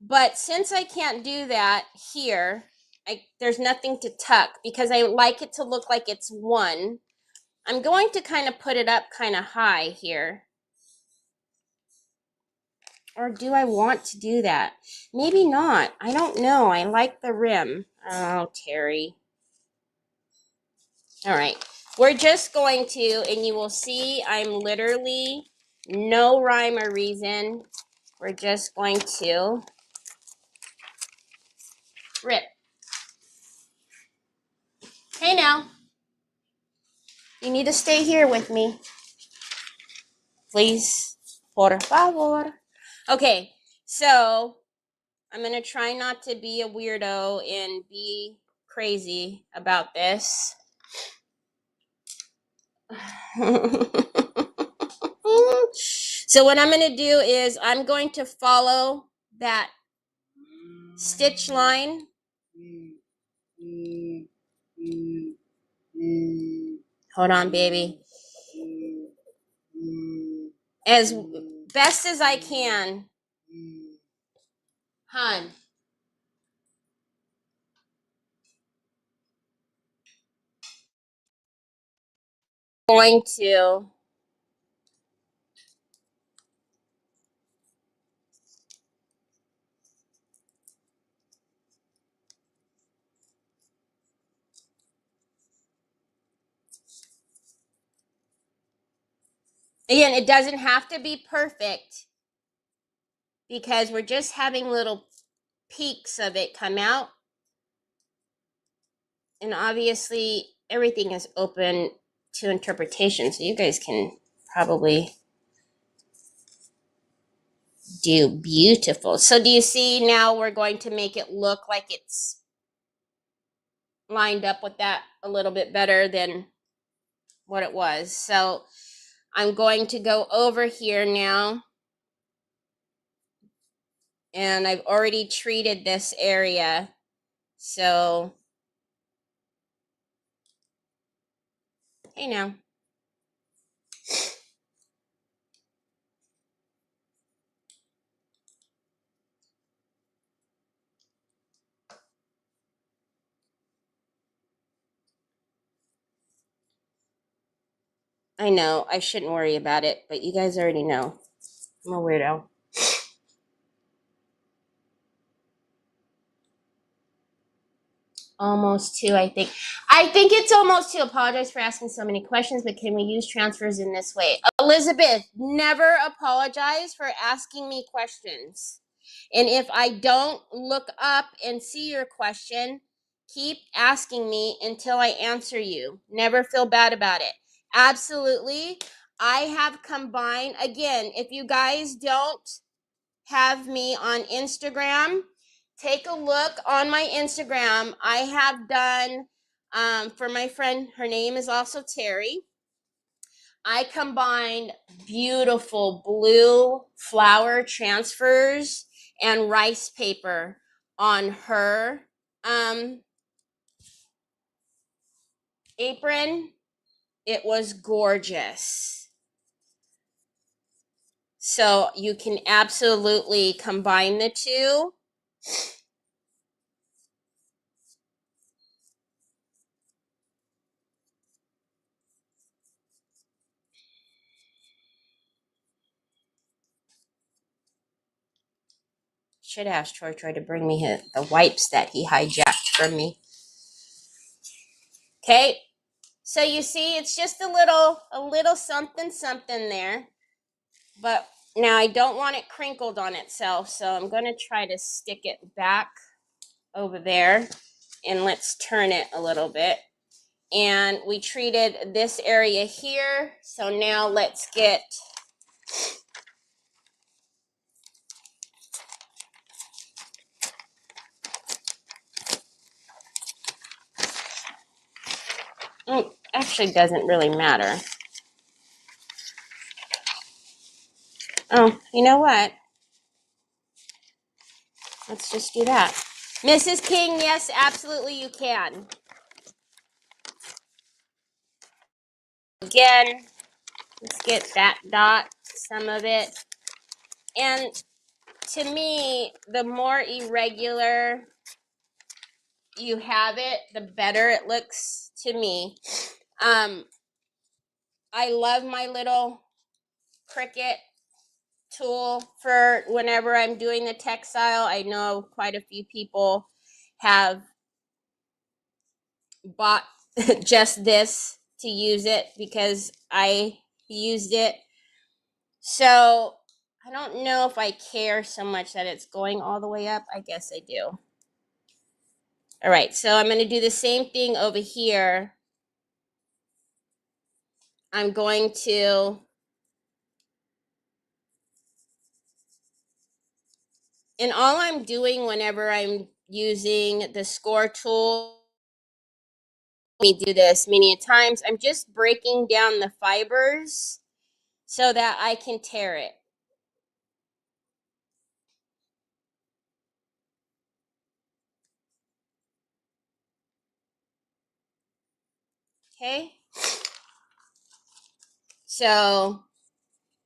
S1: But since I can't do that here, there's nothing to tuck because I like it to look like it's one. I'm going to kind of put it up kind of high here. Or do I want to do that? Maybe not. I don't know. I like the rim. Oh, Teri. All right. We're just going to, and you will see I'm literally no rhyme or reason. We're just going to rip. Hey now. You need to stay here with me. Please. Por favor. Okay. So I'm going to try not to be a weirdo and be crazy about this. So what I'm going to do is I'm going to follow that stitch line. Hold on, baby. As best as I can. Hun. Going to again, it doesn't have to be perfect because we're just having little peaks of it come out. And obviously everything is open to interpretation, so you guys can probably do beautiful. So do you see now we're going to make it look like it's lined up with that a little bit better than what it was. So I'm going to go over here now. And I've already treated this area. So, hey now. I know, I shouldn't worry about it, but you guys already know. I'm a weirdo. Almost 2, I think. I think it's almost 2. Apologize for asking so many questions, but can we use transfers in this way? Elizabeth, never apologize for asking me questions. And if I don't look up and see your question, keep asking me until I answer you. Never feel bad about it. Absolutely. I have combined, again, if you guys don't have me on Instagram, take a look on my Instagram. I have done, for my friend, her name is also Teri. I combined beautiful blue flower transfers and rice paper on her apron. It was gorgeous. So you can absolutely combine the two. Should ask Troy to bring me the wipes that he hijacked from me. Okay, so you see it's just a little something there. But now I don't want it crinkled on itself, so I'm going to try to stick it back over there. And let's turn it a little bit. and we treated this area here. So now let's get actually doesn't really matter. Oh, you know what? Let's just do that. Mrs. King, yes, absolutely you can. Again, let's get that dot, some of it. And to me, the more irregular you have it, the better it looks to me. I love my little Cricut tool for whenever I'm doing the textile. I know quite a few people have bought just this to use it because I used it. So I don't know if I care so much that it's going all the way up. I guess I do. All right, so I'm going to do the same thing over here. I'm going to and all I'm doing whenever I'm using the score tool, me do this many times, I'm just breaking down the fibers so that I can tear it. Okay, so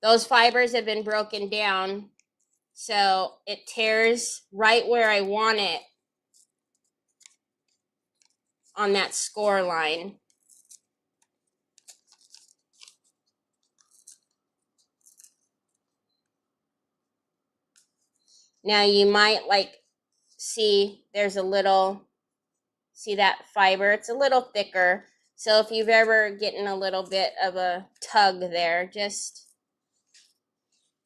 S1: those fibers have been broken down, so it tears right where I want it on that score line. Now you might see there's a little, see that fiber? It's a little thicker. So if you've ever gotten a little bit of a tug there, just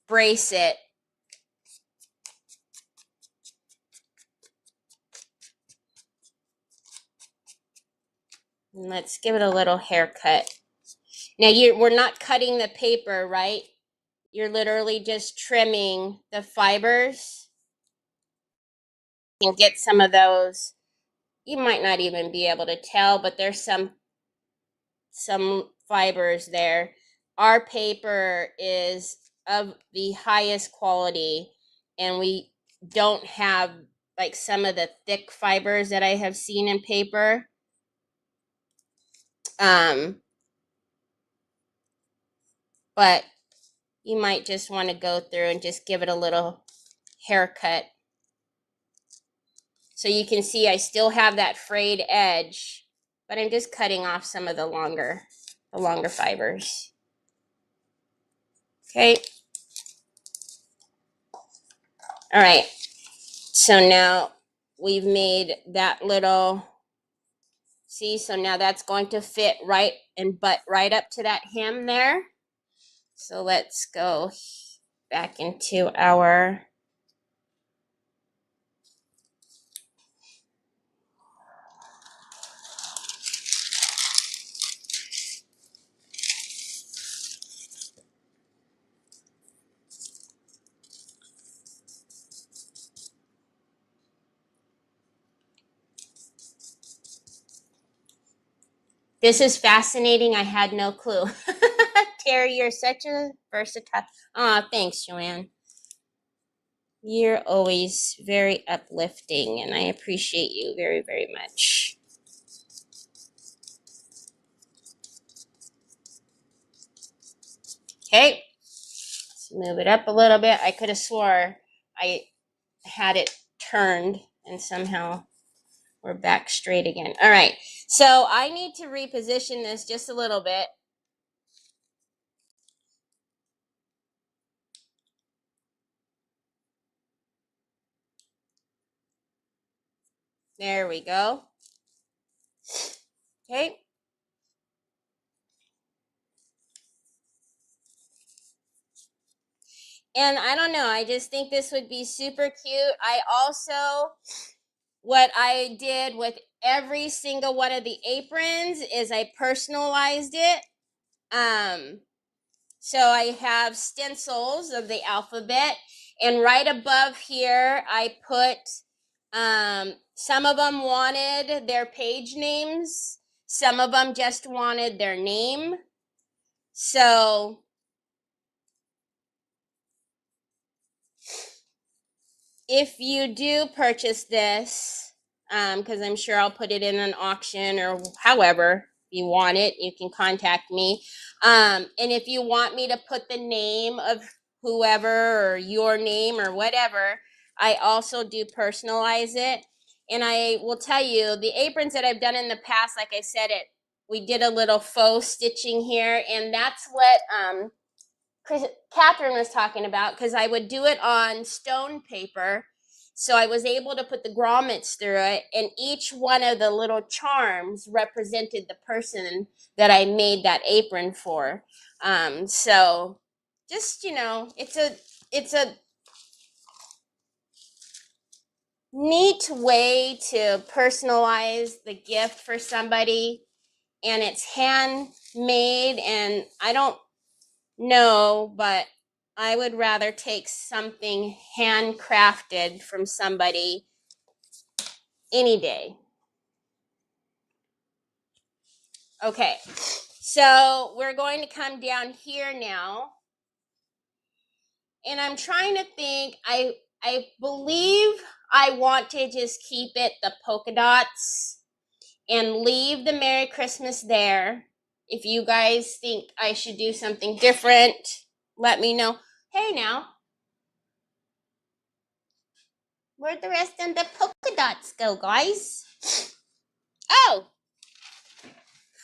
S1: brace it. And let's give it a little haircut. Now we're not cutting the paper, right? You're literally just trimming the fibers. You can get some of those. You might not even be able to tell, but there's some fibers there. Our paper is of the highest quality, and we don't have like some of the thick fibers that I have seen in paper. But you might just want to go through and just give it a little haircut. So you can see I still have that frayed edge, but I'm just cutting off some of the longer fibers. Okay. All right. So now we've made that little, see, so now that's going to fit right and butt right up to that hem there. So let's go back into our this is fascinating. I had no clue. Teri, you're such a versatile. Aw, thanks, Joanne. You're always very uplifting, and I appreciate you very, very much. Okay, let's move it up a little bit. I could have swore I had it turned, and somehow we're back straight again. All right, so I need to reposition this just a little bit. There we go. Okay. And I don't know, I just think this would be super cute. I also, what I did with every single one of the aprons is I personalized it. So I have stencils of the alphabet, and right above here I put, some of them wanted their page names, some of them just wanted their name. So if you do purchase this, because I'm sure I'll put it in an auction or however you want it, you can contact me. And if you want me to put the name of whoever or your name or whatever, I also do personalize it. And I will tell you, the aprons that I've done in the past, like I said, we did a little faux stitching here, and that's what Catherine was talking about, because I would do it on stone paper. So I was able to put the grommets through it, and each one of the little charms represented the person that I made that apron for. So just, it's a neat way to personalize the gift for somebody, and it's handmade, and I don't know, but I would rather take something handcrafted from somebody any day. Okay, so we're going to come down here now, and I'm trying to think. I believe I want to just keep it the polka dots and leave the Merry Christmas there. If you guys think I should do something different, let me know. Hey now, where'd the rest of the polka dots go, guys? Oh,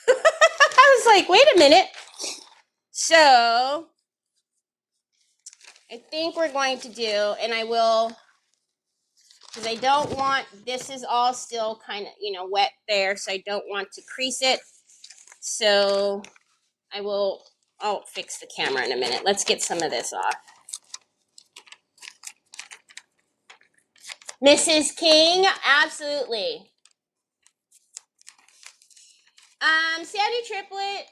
S1: I was like, wait a minute. So I think we're going to do, and I will, because I don't want, this is all still kind of, wet there, so I don't want to crease it. So I'll fix the camera in a minute. Let's get some of this off. Mrs. King, absolutely. Sandy Triplet.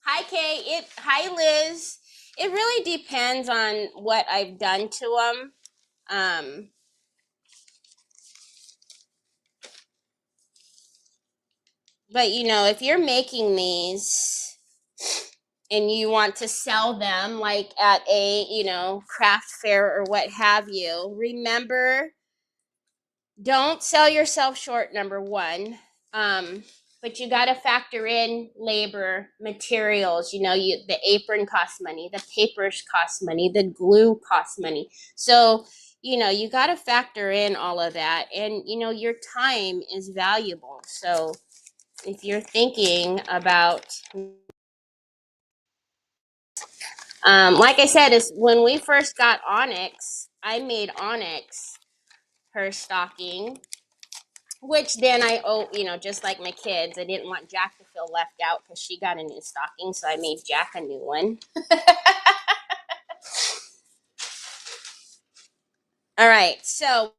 S1: Hi, Kay. Hi, Liz. It really depends on what I've done to them. But if you're making these and you want to sell them like at a, craft fair or what have you, remember, don't sell yourself short, number one. But you got to factor in labor, materials, the apron costs money, the papers cost money, the glue costs money. So, you got to factor in all of that, and, your time is valuable. So if you're thinking about, like I said, is when we first got Onyx, I made Onyx her stocking, which then I just like my kids, I didn't want Jack to feel left out because she got a new stocking, so I made Jack a new one. All right, so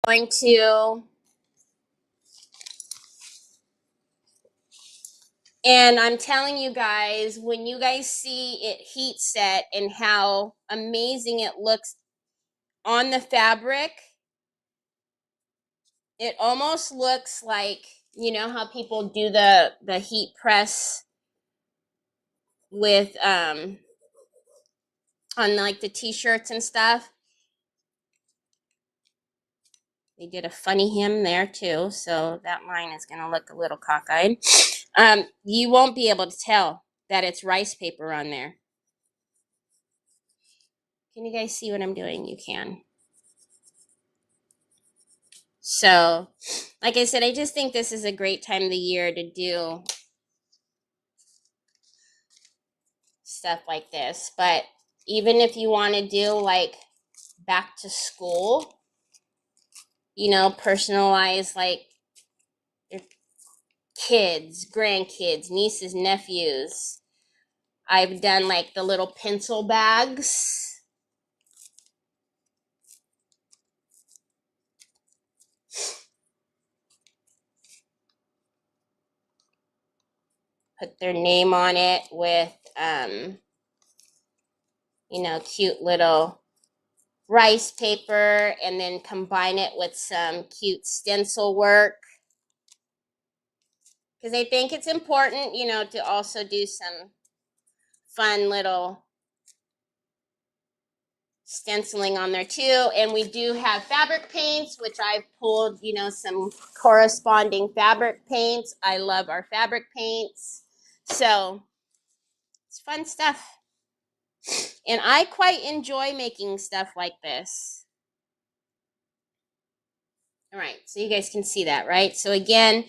S1: I'm going to, and I'm telling you guys, when you guys see it heat set and how amazing it looks on the fabric, it almost looks like, how people do the heat press with on like the t-shirts and stuff. They did a funny hem there too, so that line is gonna look a little cockeyed. You won't be able to tell that it's rice paper on there. Can you guys see what I'm doing? You can. So, like I said, I just think this is a great time of the year to do stuff like this. But even if you want to do like back to school, personalize like your kids, grandkids, nieces, nephews. I've done like the little pencil bags. put their name on it with, you know, cute little rice paper, and then combine it with some cute stencil work. Because I think it's important, you know, to also do some fun little stenciling on there too. And we do have fabric paints, which I've pulled, you know, some corresponding fabric paints. I love our fabric paints. So it's fun stuff. And I quite enjoy making stuff like this. All right, so you guys can see that, right? So again,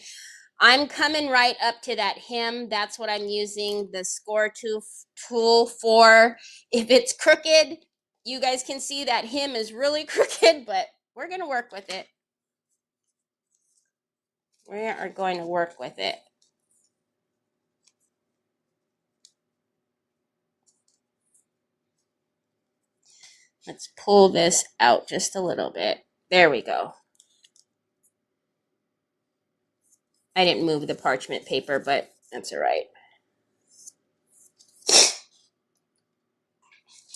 S1: I'm coming right up to that hem. That's what I'm using the score tool for. If it's crooked, you guys can see that hem is really crooked, but we're going to work with it. We are going to work with it. Let's pull this out just a little bit. There we go. I didn't move the parchment paper, but that's all right.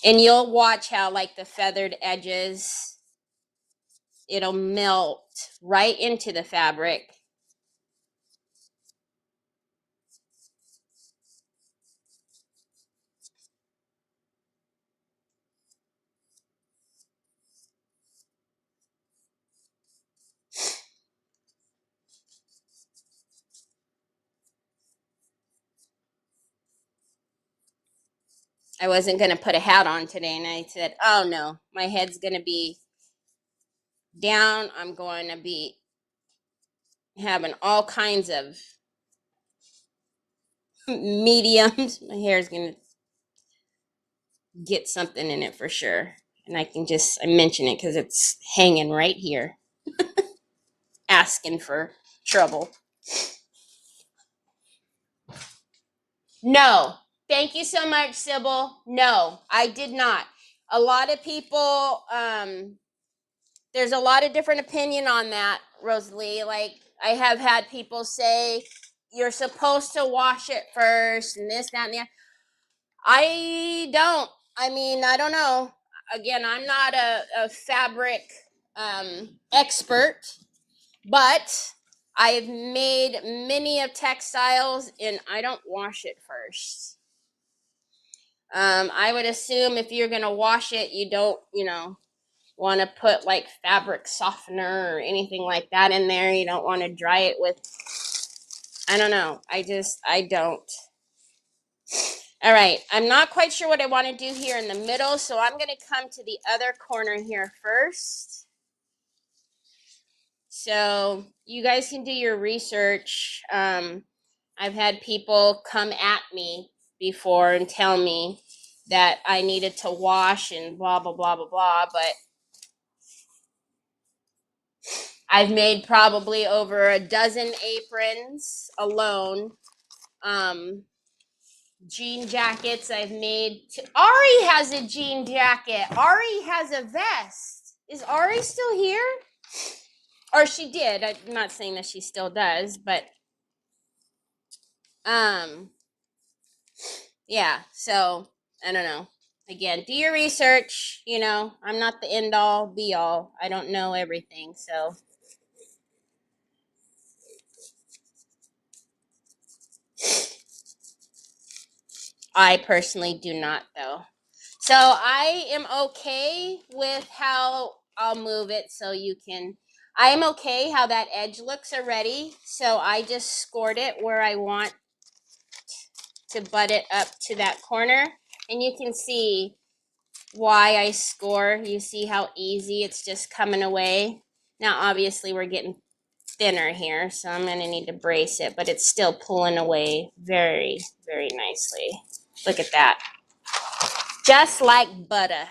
S1: And you'll watch how, like, the feathered edges, it'll melt right into the fabric. I wasn't going to put a hat on today, and I said, oh no, my head's going to be down. I'm going to be having all kinds of mediums. My hair's going to get something in it for sure. And I mention it because it's hanging right here, asking for trouble. No. Thank you so much, Sybil. No, I did not. A lot of people, there's a lot of different opinion on that, Rosalie. Like, I have had people say, you're supposed to wash it first, and this, that, and that. I don't. I mean, I don't know. Again, I'm not a fabric expert, but I've made many of textiles, and I don't wash it first. I would assume if you're going to wash it, you don't, you know, want to put like fabric softener or anything like that in there. You don't want to dry it with, I don't know. I don't. All right. I'm not quite sure what I want to do here in the middle, so I'm going to come to the other corner here first. So you guys can do your research. I've had people come at me before and tell me that I needed to wash and blah, blah, blah, blah, blah. But I've made probably over a dozen aprons alone. Jean jackets I've made. Ari has a jean jacket. Ari has a vest. Is Ari still here? Or she did. I'm not saying that she still does, but yeah, so I don't know. Again, do your research. You know, I'm not the end all be all. I don't know everything, so I personally do not, though. So I am okay with how I'll move it so you can. I am okay how that edge looks already. So I just scored it where I want to butt it up to that corner. And you can see why I score. You see how easy it's just coming away. Now, obviously, we're getting thinner here, so I'm going to need to brace it, but it's still pulling away very, very nicely. Look at that. Just like butter.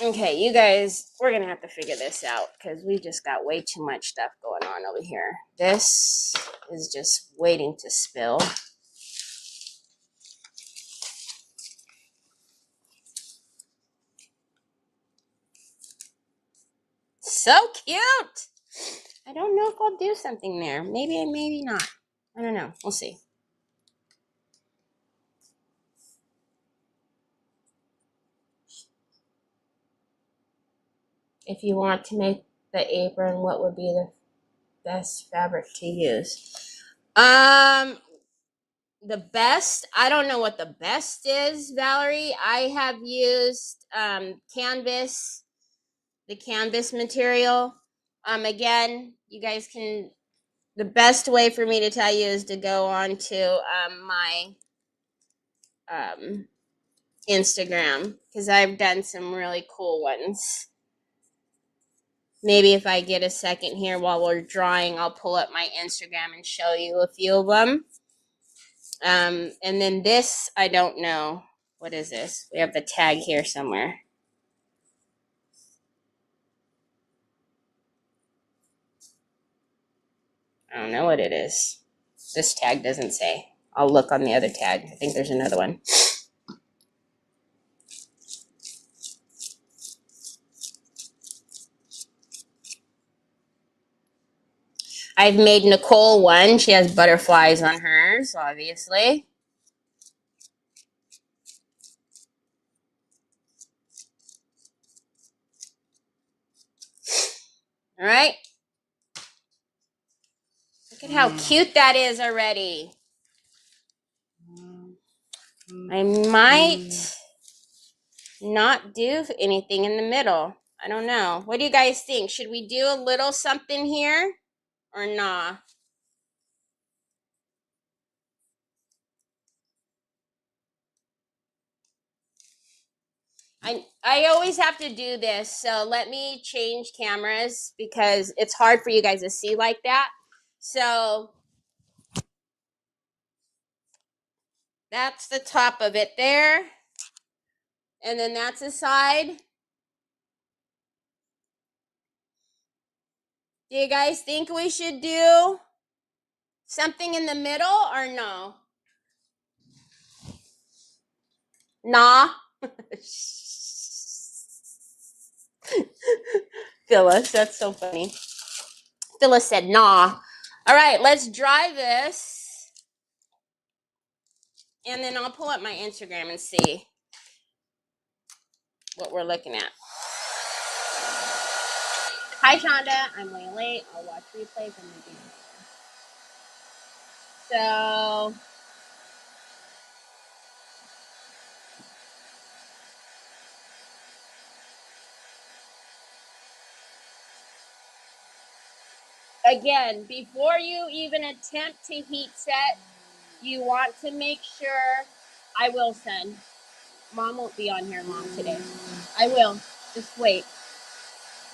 S1: Okay, you guys, we're going to have to figure this out because we just got way too much stuff going on over here. This is just waiting to spill. So cute. I don't know if I'll do something there. Maybe, maybe not. I don't know. We'll see. If you want to make the apron, what would be the best fabric to use? The best, I don't know what the best is, Valerie. I have used canvas, the canvas material. Again, you guys can, the best way for me to tell you is to go on to my Instagram, because I've done some really cool ones. Maybe if I get a second here while we're drawing, I'll pull up my Instagram and show you a few of them. And then this, I don't know. What is this? We have the tag here somewhere. I don't know what it is. This tag doesn't say. I'll look on the other tag. I think there's another one. I've made Nicole one. She has butterflies on hers, obviously. All right. Look at how cute that is already. I might not do anything in the middle. I don't know. What do you guys think? Should we do a little something here or nah? I always have to do this, so let me change cameras because it's hard for you guys to see like that. So that's the top of it there. And then that's the side. Do you guys think we should do something in the middle or no? Nah. Phyllis, that's so funny. Phyllis said nah. All right, let's dry this. And then I'll pull up my Instagram and see what we're looking at. Hi, Shonda. I'm way late. I'll watch replay from the beginning. So, again, before you even attempt to heat set, you want to make sure, I will send. Mom won't be on here, Mom, today. I will. Just wait.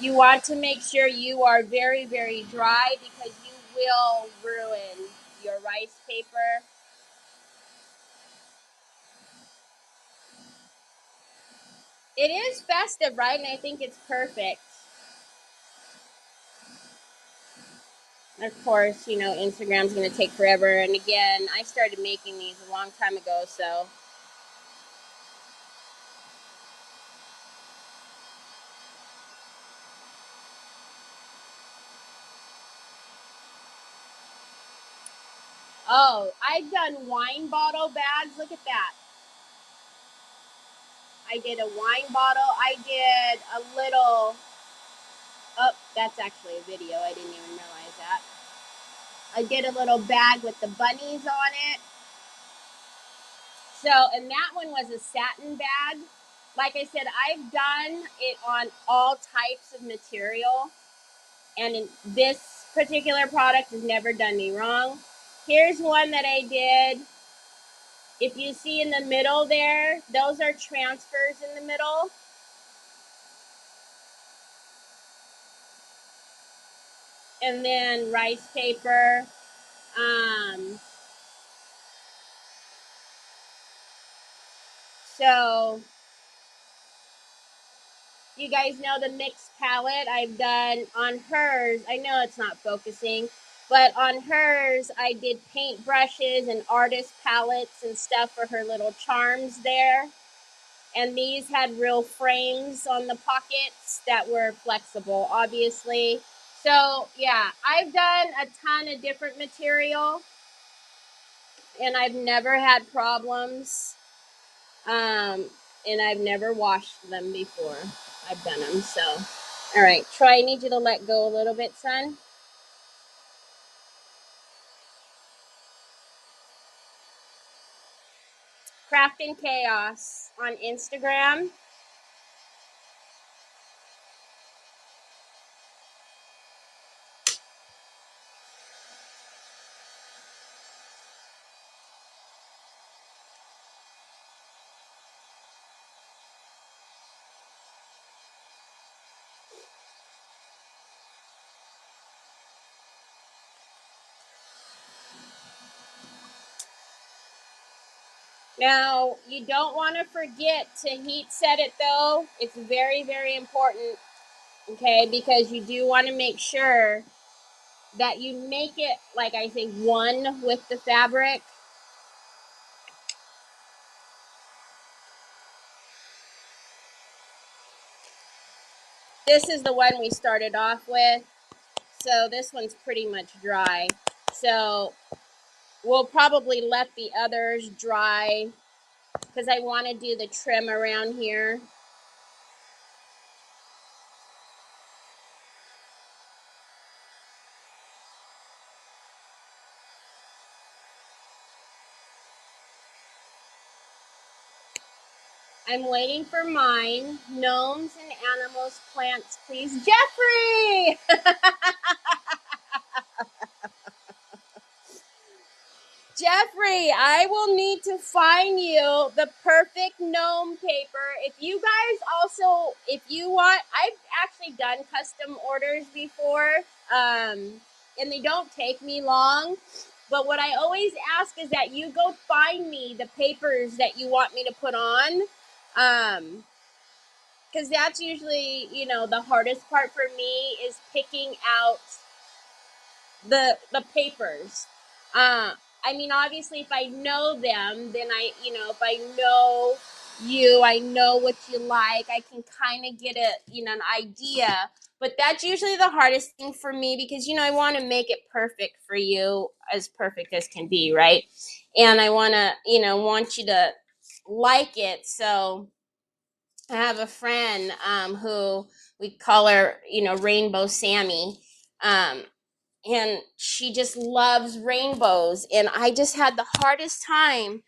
S1: You want to make sure you are very, very dry because you will ruin your rice paper. It is festive, right? And I think it's perfect. Of course, you know, Instagram's going to take forever. And again, I started making these a long time ago, so. Oh, I've done wine bottle bags. Look at that. I did a wine bottle. I did a little, oh, that's actually a video. I didn't even realize that. I did a little bag with the bunnies on it. So, and that one was a satin bag. Like I said, I've done it on all types of material. And in this particular product has never done me wrong. Here's one that I did. If you see in the middle there, those are transfers in the middle. And then rice paper. So you guys know the mixed palette I've done on hers. I know it's not focusing, but on hers, I did paint brushes and artist palettes and stuff for her little charms there. And these had real frames on the pockets that were flexible, obviously. So yeah, I've done a ton of different material and I've never had problems. And I've never washed them before I've done them. So, all right, Troy, I need you to let go a little bit, son. Craftin' Chaos on Instagram. Now, you don't want to forget to heat set it though. It's very, very important, okay? Because you do want to make sure that you make it, like I say, one with the fabric. This is the one we started off with. So this one's pretty much dry. So we'll probably let the others dry because I want to do the trim around here. I'm waiting for mine. Gnomes and animals, plants, please. Jeffrey! Jeffrey, I will need to find you the perfect gnome paper. If you guys also, if you want, I've actually done custom orders before, and they don't take me long. But what I always ask is that you go find me the papers that you want me to put on. Because that's usually, you know, the hardest part for me is picking out the papers. I mean, obviously, if I know them, then if I know you, I know what you like, I can kind of get an idea. But that's usually the hardest thing for me because, I want to make it perfect for you, as perfect as can be, right? And I want to, want you to like it. So I have a friend who we call her, Rainbow Sammy. And she just loves rainbows. And I just had the hardest time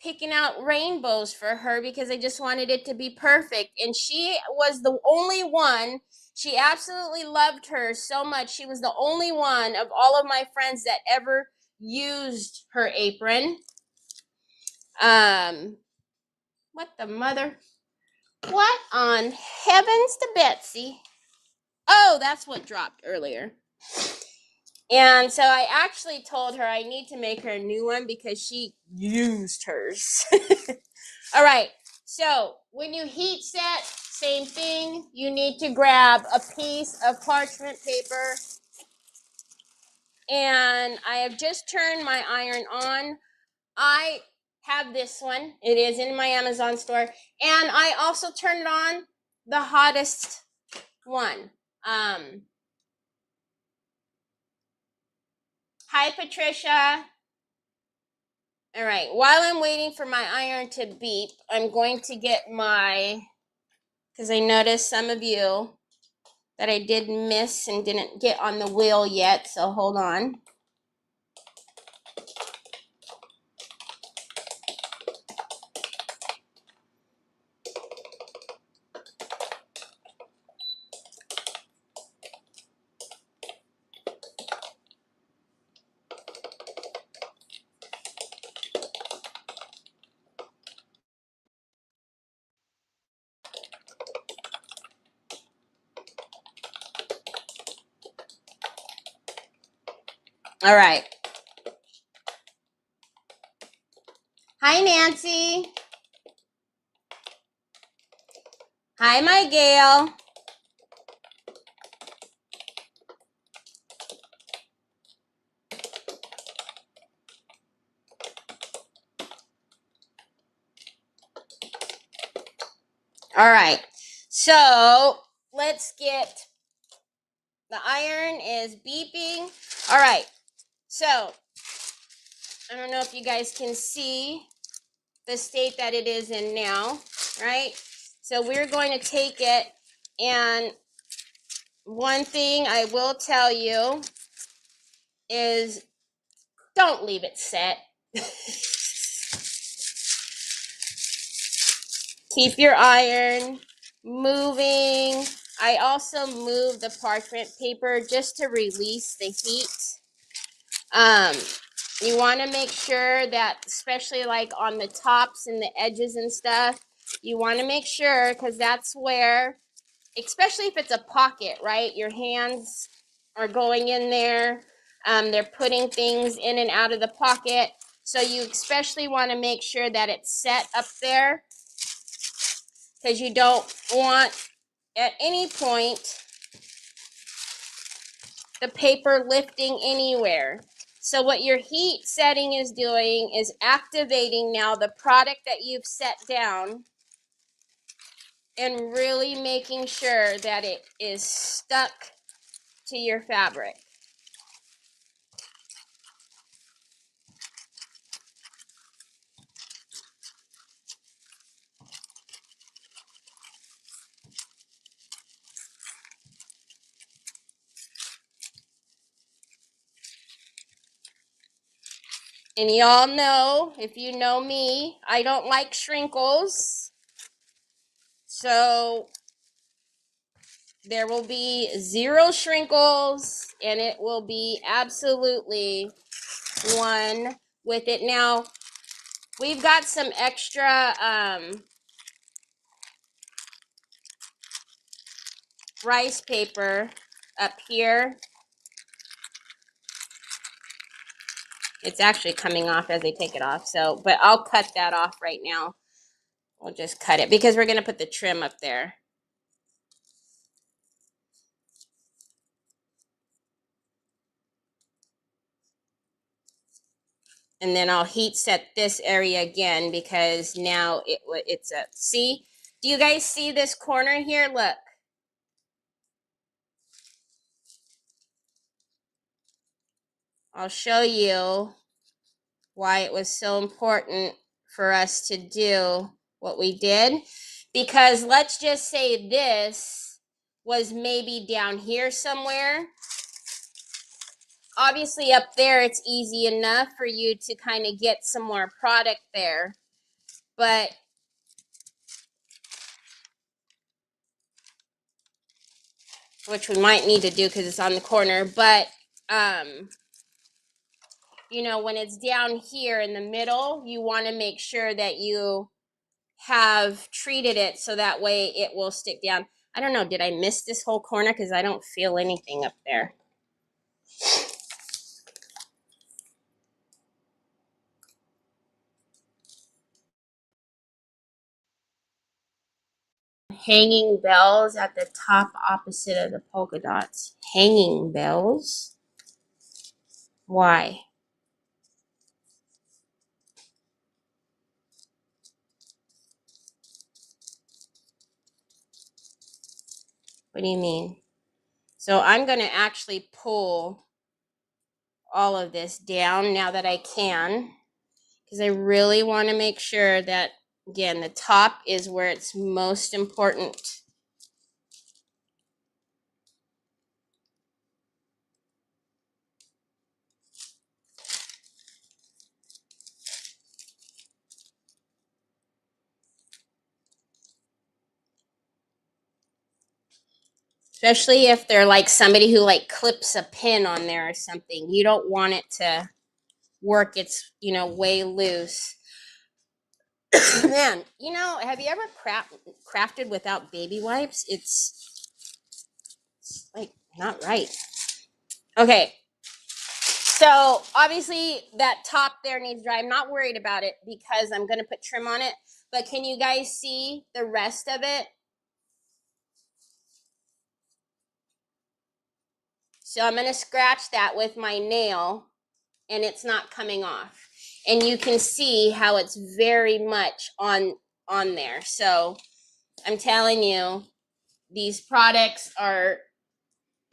S1: picking out rainbows for her because I just wanted it to be perfect. And she was the only one. She absolutely loved her so much. She was the only one of all of my friends that ever used her apron. What the mother? What on heavens to Betsy? Oh, that's what dropped earlier. And so I actually told her I need to make her a new one because she used hers. All right. So when you heat set, same thing. You need to grab a piece of parchment paper. And I have just turned my iron on. I have this one. It is in my Amazon store. And I also turned it on the hottest one. Hi, Patricia. All right. While I'm waiting for my iron to beep, I'm going to get because I noticed some of you that I did miss and didn't get on the wheel yet. So hold on. All right. Hi, Nancy. Hi, my Gail. All right. So let's get The iron is beeping. All right, so I don't know if you guys can see the state that it is in now, right? So we're going to take it, and one thing I will tell you is don't leave it set. Keep your iron moving. I also move the parchment paper just to release the heat. You want to make sure that, especially like on the tops and the edges and stuff, you want to make sure, because that's where, especially if it's a pocket, right? Your hands are going in there. They're putting things in and out of the pocket. So you especially want to make sure that it's set up there, because you don't want at any point the paper lifting anywhere. So what your heat setting is doing is activating now the product that you've set down and really making sure that it is stuck to your fabric. And y'all know, if you know me, I don't like shrinkles. So there will be 0 shrinkles, and it will be absolutely one with it. Now, we've got some extra rice paper up here. It's actually coming off as I take it off. So, but I'll cut that off right now. We'll just cut it because we're going to put the trim up there. And then I'll heat set this area again because now it's a, see? Do you guys see this corner here? Look. I'll show you why it was so important for us to do what we did. Because let's just say this was maybe down here somewhere. Obviously up there it's easy enough for you to kind of get some more product there. But which we might need to do because it's on the corner. But you know, when it's down here in the middle, you want to make sure that you have treated it so that way it will stick down. I don't know, did I miss this whole corner? Because I don't feel anything up there. Hanging bells at the top opposite of the polka dots. Hanging bells? Why? What do you mean? So I'm going to actually pull all of this down now that I can, because I really want to make sure that, again, the top is where it's most important. Especially if they're like somebody who like clips a pin on there or something. You don't want it to work its, you know, way loose. Man, you know, have you ever crafted without baby wipes? It's like not right. Okay. So obviously that top there needs dry. I'm not worried about it because I'm going to put trim on it. But can you guys see the rest of it? So I'm going to scratch that with my nail and it's not coming off. And you can see how it's very much on there. So I'm telling you, these products are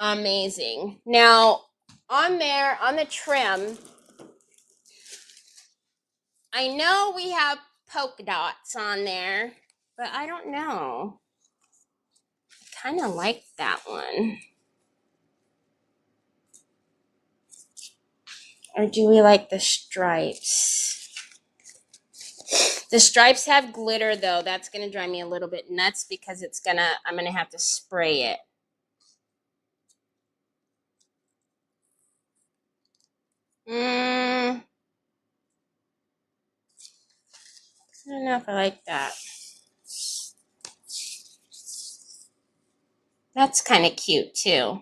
S1: amazing. Now, on there, on the trim, I know we have polka dots on there, but I don't know. I kind of like that one. Or do we like the stripes? The stripes have glitter though. That's going to drive me a little bit nuts because I'm going to have to spray it. I don't know if I like that. That's kind of cute too.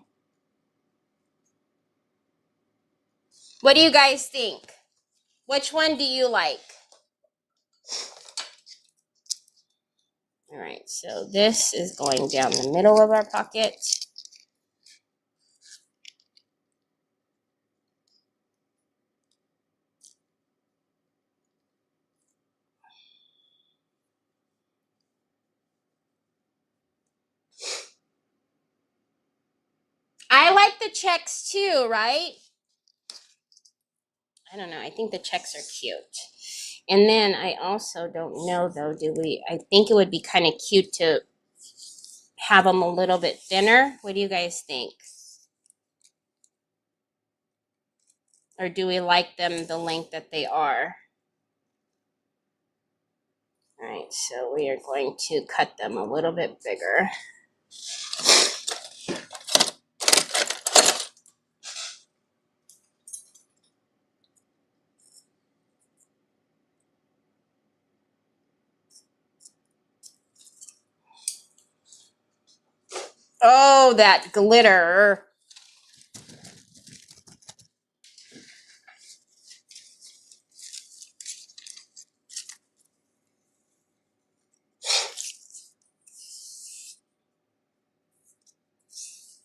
S1: What do you guys think? Which one do you like? All right, so this is going down the middle of our pocket. I like the checks too, right? I don't know. I think the checks are cute. And then I also don't know though, I think it would be kind of cute to have them a little bit thinner. What do you guys think? Or do we like them the length that they are? All right, so we are going to cut them a little bit bigger. Oh, that glitter.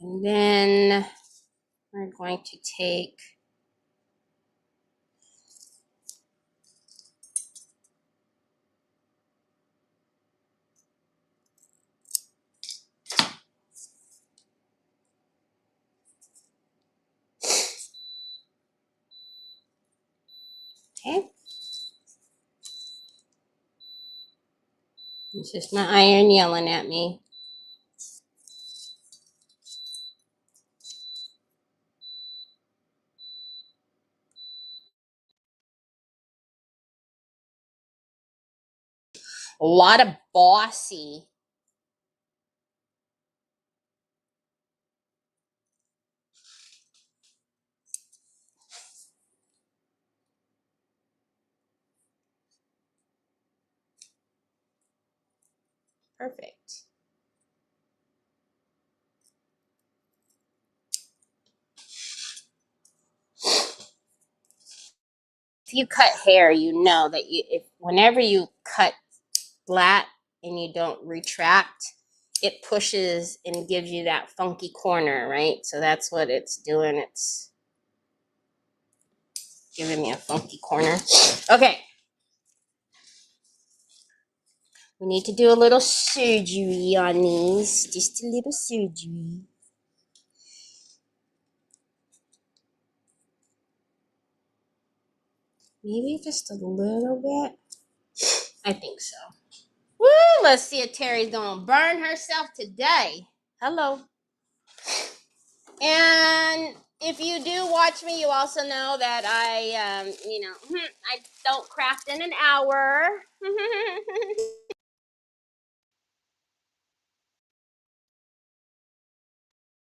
S1: And then we're going to take okay. It's just my iron yelling at me. A lot of bossy. Perfect. If you cut hair, you know that whenever you cut flat and you don't retract, it pushes and gives you that funky corner, right? So that's what it's doing. It's giving me a funky corner. Okay. We need to do a little surgery on these. Just a little surgery. Maybe just a little bit. I think so. Woo! Let's see if Teri's gonna burn herself today. Hello. And if you do watch me, you also know that I don't craft in an hour.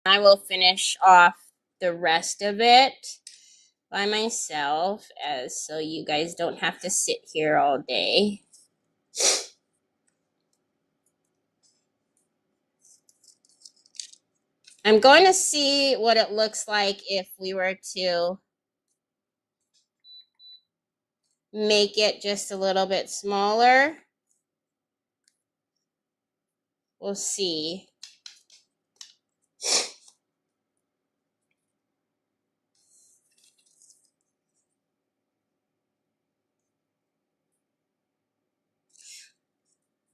S1: I will finish off the rest of it by myself, so you guys don't have to sit here all day. I'm going to see what it looks like if we were to make it just a little bit smaller. We'll see.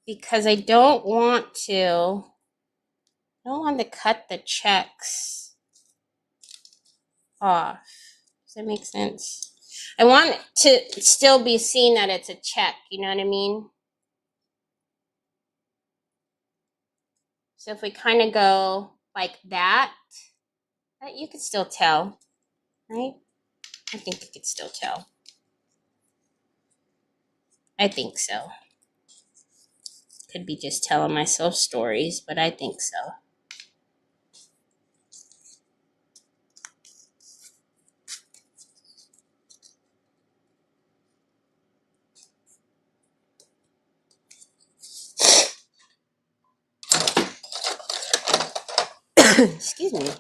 S1: Because I don't want to cut the checks off. Does that make sense? I want it to still be seen that it's a check, you know what I mean? So if we kind of go like that, you could still tell, right? I think you could still tell. I think so. Could be just telling myself stories, but I think so. Excuse me.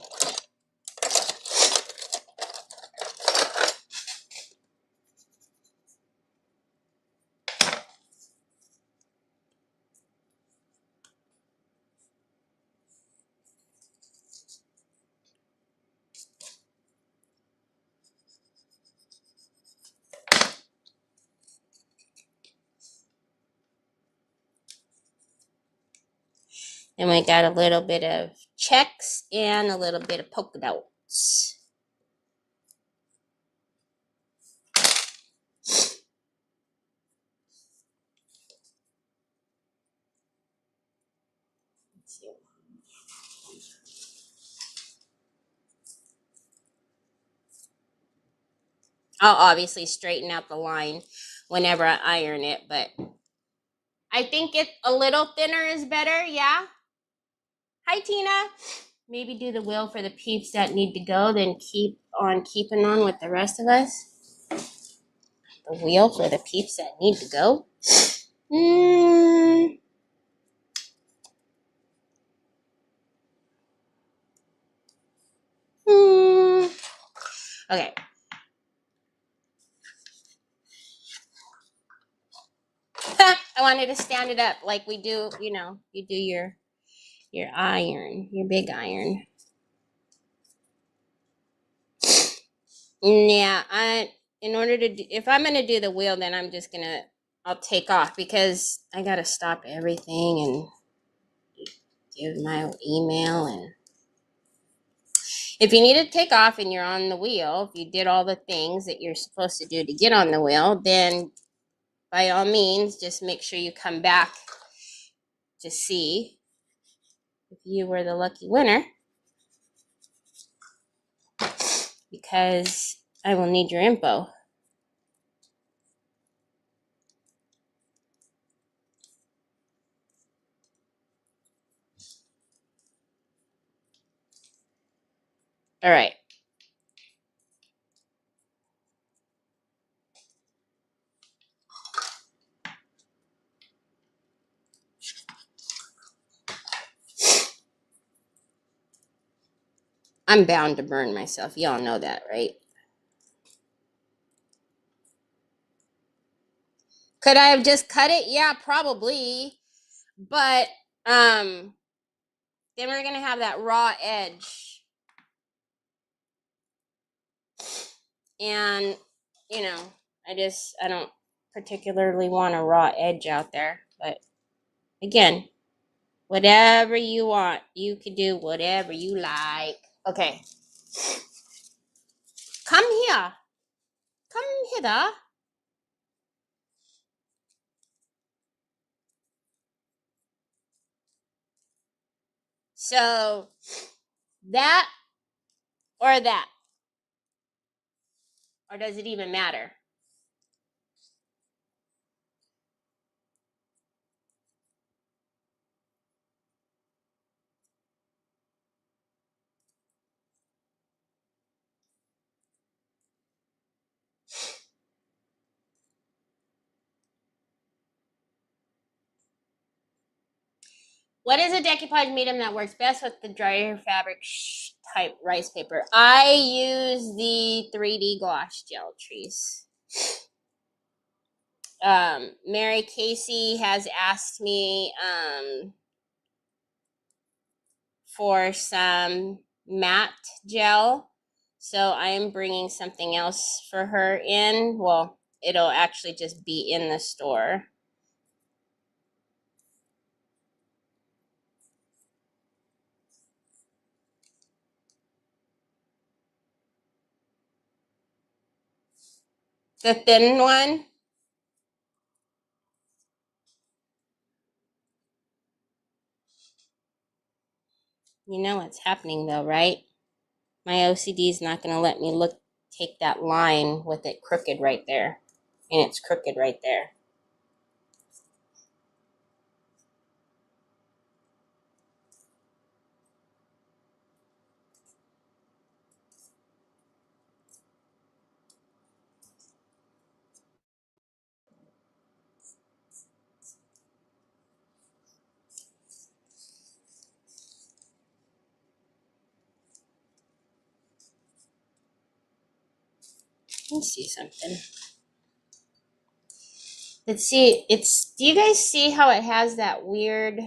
S1: And we got a little bit of checks and a little bit of polka dots. I'll obviously straighten out the line whenever I iron it, but I think it a little thinner is better, yeah? Hi, Tina. Maybe do the wheel for the peeps that need to go, then keep on keeping on with the rest of us. The wheel for the peeps that need to go. Okay. I wanted to stand it up like we do, you know, you do your iron, your big iron. Yeah, in order to do, if I'm gonna do the wheel, then I'll take off because I gotta stop everything and give my email. And if you need to take off and you're on the wheel, if you did all the things that you're supposed to do to get on the wheel, then by all means, just make sure you come back to see if you were the lucky winner, because I will need your info. All right. I'm bound to burn myself. Y'all know that, right? Could I have just cut it? Yeah, probably. But then we're gonna have that raw edge. And you know, I don't particularly want a raw edge out there. But again, whatever you want, you can do whatever you like. Okay. Come here. Come hither. So that or that? Or does it even matter? What is a decoupage medium that works best with the drier fabric type rice paper? I use the 3D gouache gel trees. Mary Casey has asked me for some matte gel, so I am bringing something else for her in. Well, it'll actually just be in the store. The thin one. You know what's happening though, right? My OCD is not going to let me take that line with it crooked right there. And it's crooked right there. Let me see something. Let's see, do you guys see how it has that weird...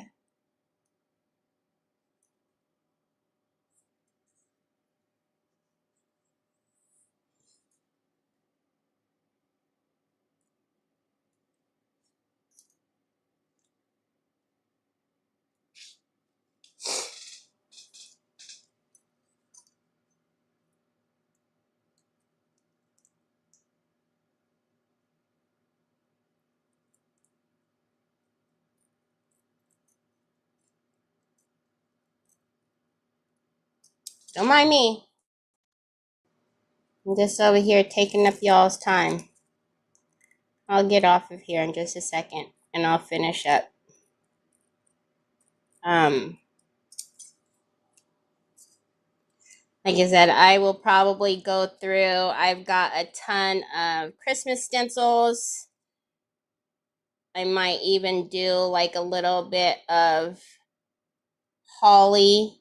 S1: Don't mind me. I'm just over here taking up y'all's time. I'll get off of here in just a second and I'll finish up. Like I said, I will probably go through. I've got a ton of Christmas stencils. I might even do like a little bit of holly.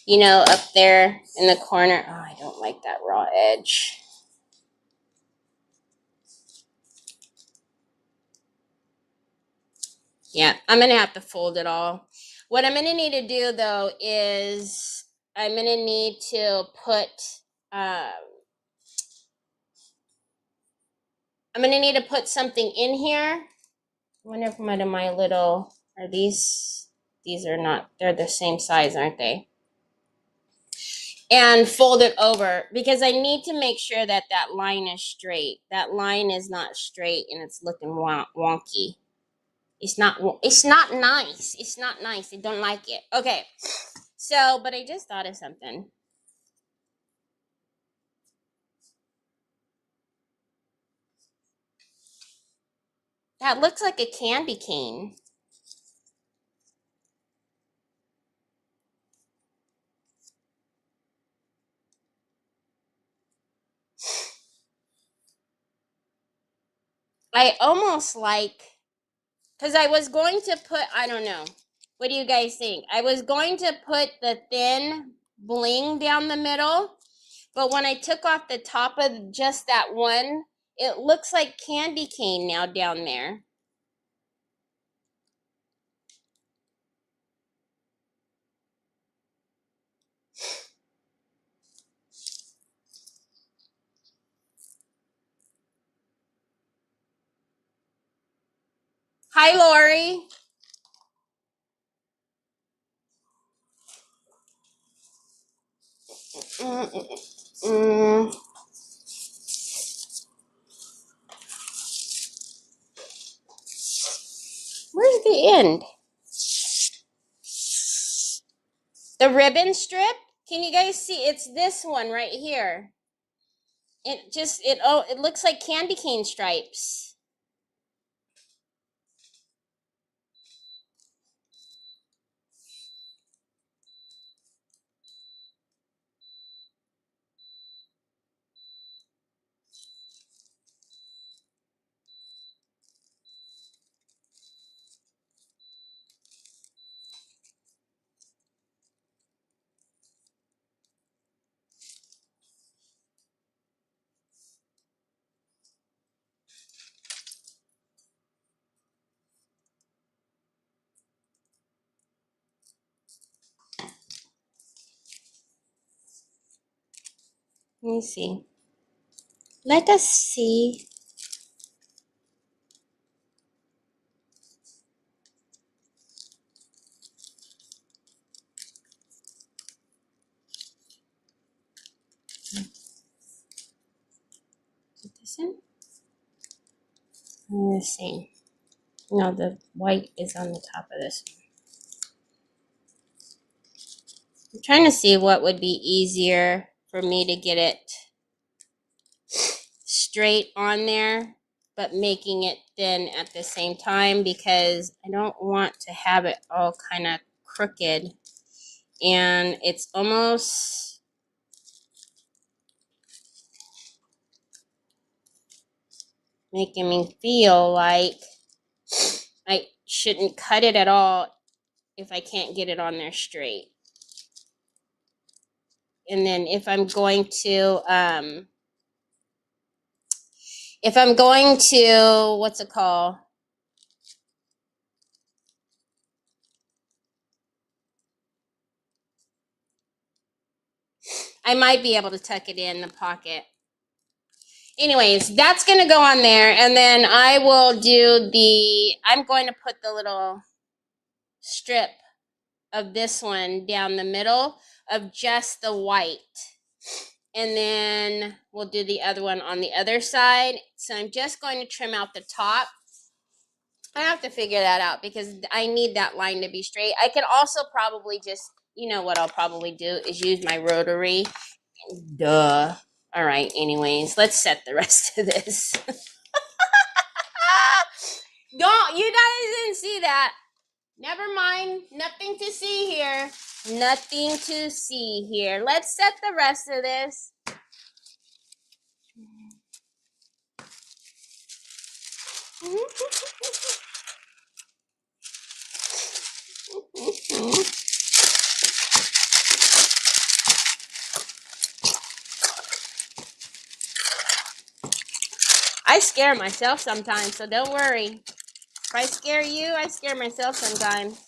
S1: You know, up there in the corner. Oh, I don't like that raw edge. Yeah, I'm going to have to fold it all. What I'm going to need to do, though, is I'm going to need to put, I'm going to need to put something in here. I wonder if one of my little, are these are not, they're the same size, aren't they? And fold it over because I need to make sure that that line is straight. That line is not straight and it's looking wonky. It's not nice. It's not nice. I don't like it. Okay. So, but I just thought of something. That looks like a candy cane. I almost like, because I was going to put, I don't know. What do you guys think? I was going to put the thin bling down the middle, but when I took off the top of just that one, it looks like candy cane now down there. Hi, Lori. Where's the end? The ribbon strip? Can you guys see? It's this one right here. It looks like candy cane stripes. Let me see. Let us see. Let's see. No, the white is on the top of this one. I'm trying to see what would be easier for me to get it straight on there, but making it thin at the same time, because I don't want to have it all kind of crooked, and it's almost making me feel like I shouldn't cut it at all if I can't get it on there straight. And then if I'm going to what's it called? I might be able to tuck it in the pocket. Anyways, that's going to go on there, and then I will do I'm going to put the little strip of this one down the middle of just the white. And then we'll do the other one on the other side. So I'm just going to trim out the top. I have to figure that out because I need that line to be straight. I could also probably just, you know what I'll probably do is use my rotary. Duh. All right, anyways, let's set the rest of this. Don't, you guys didn't see that. Never mind, nothing to see here. Nothing to see here. Let's set the rest of this. I scare myself sometimes, so don't worry. If I scare you, I scare myself sometimes.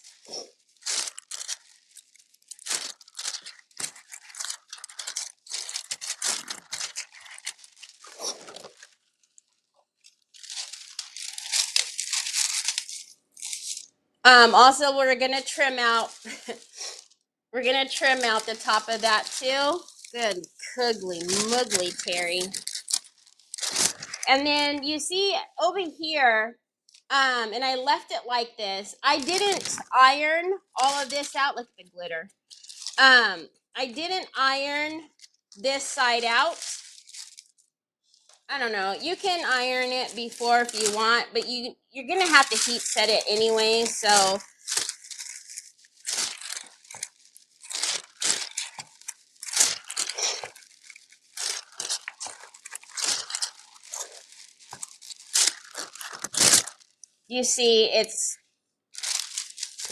S1: Also, we're gonna trim out. We're gonna trim out the top of that too. Good, cuggly, muggly, Teri. And then you see over here, and I left it like this. I didn't iron all of this out. Look at the glitter. I didn't iron this side out. I don't know. You can iron it before if you want, but you're gonna have to heat set it anyway. So you see, it's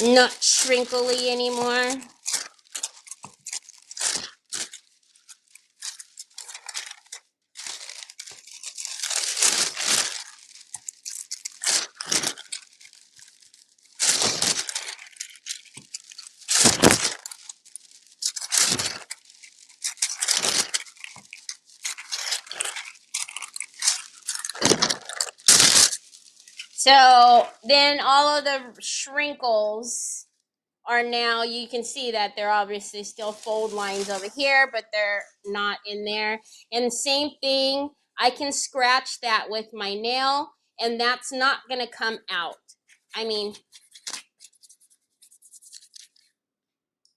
S1: not shrinkly anymore. So then all of the shrinkles are now, you can see that they're obviously still fold lines over here, but they're not in there. And same thing, I can scratch that with my nail, and that's not going to come out. I mean,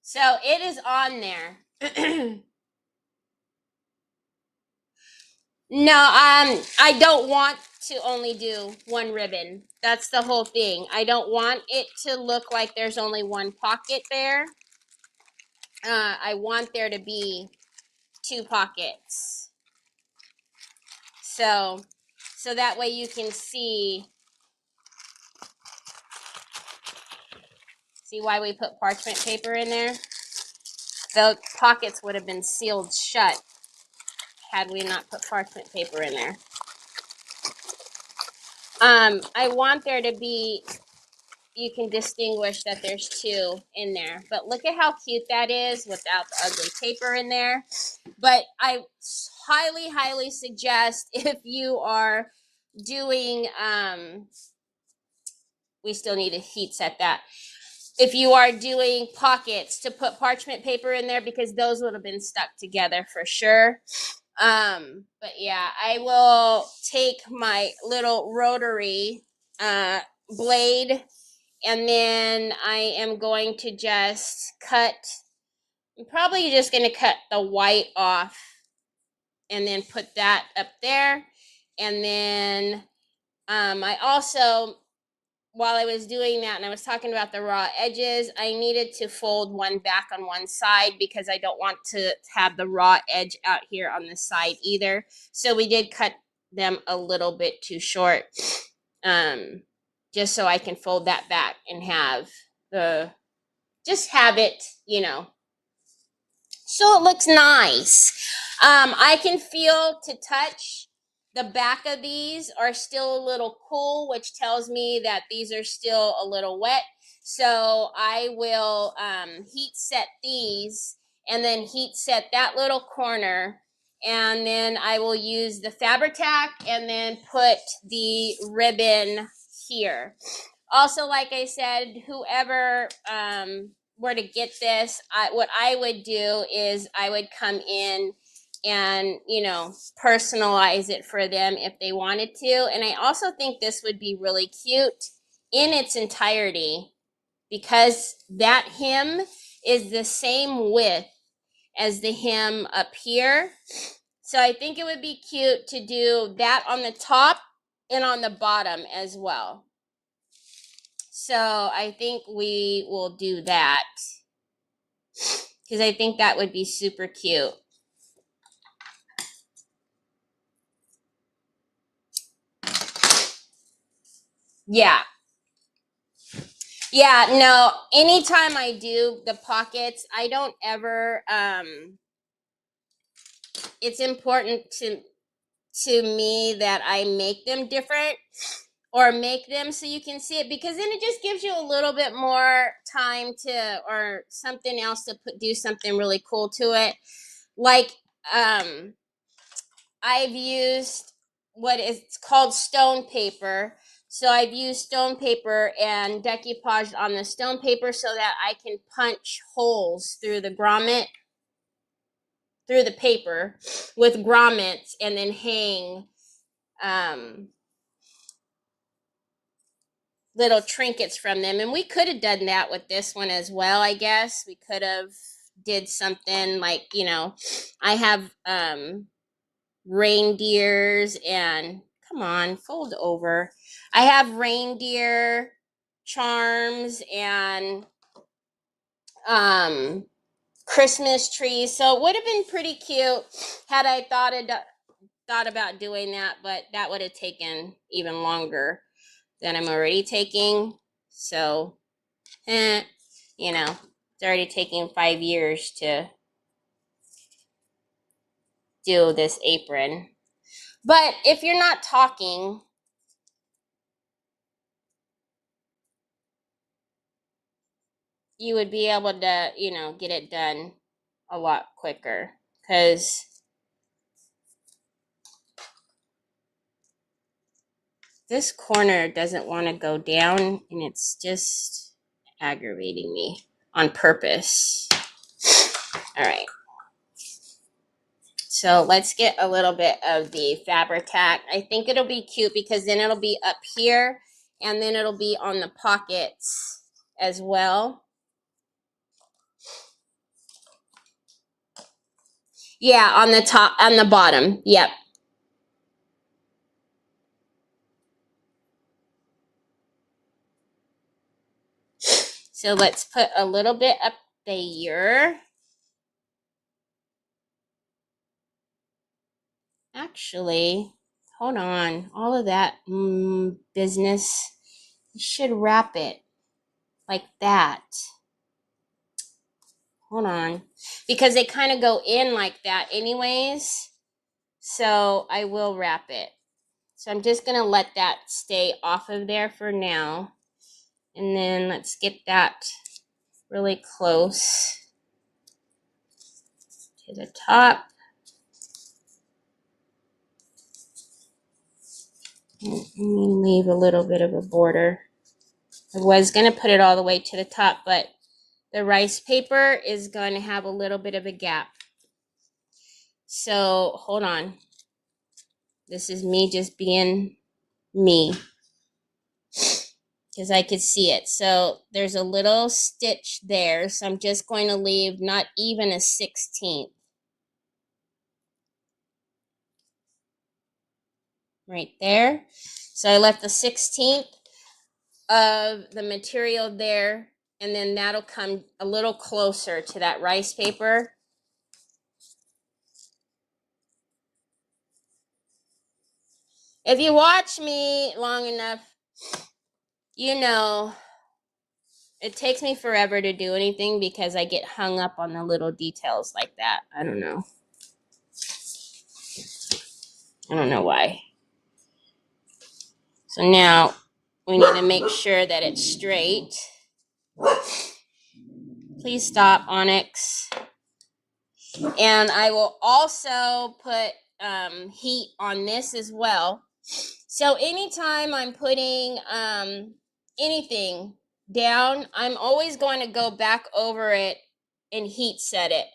S1: so it is on there. No, I don't want to only do one ribbon. That's the whole thing. I don't want it to look like there's only one pocket there. I want there to be 2 pockets. So that way you can see why we put parchment paper in there. The pockets would have been sealed shut had we not put parchment paper in there. I want there to be, you can distinguish that there's 2 in there. But look at how cute that is without the ugly paper in there. But I highly, highly suggest if you are doing, we still need to heat set that. If you are doing pockets, to put parchment paper in there, because those would have been stuck together for sure. But yeah, I will take my little rotary blade, and then I am going to just cut. I'm probably just going to cut the white off and then put that up there. And then I also, while I was doing that and I was talking about the raw edges, I needed to fold one back on one side because I don't want to have the raw edge out here on the side either. So we did cut them a little bit too short, just so I can fold that back and have just have it, so it looks nice. I can feel to touch the back of these are still a little cool, which tells me that these are still a little wet. So I will heat set these and then heat set that little corner. And then I will use the Fabri-Tac and then put the ribbon here. Also, like I said, whoever were to get this, what I would do is I would come in and, personalize it for them if they wanted to. And I also think this would be really cute in its entirety because that hem is the same width as the hem up here. So I think it would be cute to do that on the top and on the bottom as well. So I think we will do that because I think that would be super cute. Yeah. Yeah, no, anytime I do the pockets, I don't ever, it's important to me that I make them different or make them so you can see it, because then it just gives you a little bit more time to, or something else to do something really cool to it. Like, I've used what is called stone paper. So I've used stone paper and decoupaged on the stone paper so that I can punch holes through the grommet, through the paper with grommets, and then hang little trinkets from them. And we could have done that with this one as well, I guess. We could have did something like, I have reindeers and, come on, fold over. I have reindeer charms and Christmas trees. So it would have been pretty cute had I thought about doing that, but that would have taken even longer than I'm already taking. So, it's already taking 5 years to do this apron. But if you're not talking, you would be able to, get it done a lot quicker, because this corner doesn't want to go down and it's just aggravating me on purpose. All right. So let's get a little bit of the Fabri-Tac. I think it'll be cute because then it'll be up here and then it'll be on the pockets as well. Yeah, on the top, on the bottom. Yep. So let's put a little bit up there. Actually, hold on. All of that business, you should wrap it like that. Hold on. Because they kind of go in like that anyways. So I will wrap it. So I'm just going to let that stay off of there for now. And then let's get that really close to the top. And leave a little bit of a border. I was going to put it all the way to the top, but the rice paper is going to have a little bit of a gap. So hold on. This is me just being me, because I could see it. So there's a little stitch there. So I'm just going to leave not even a 16th. Right there. So I left the 16th of the material there, and then that'll come a little closer to that rice paper. If you watch me long enough, you know it takes me forever to do anything because I get hung up on the little details like that. I don't know. I don't know why. So now we need to make sure that it's straight. Please stop, Onyx. And I will also put heat on this as well. So anytime I'm putting anything down, I'm always going to go back over it and heat set it.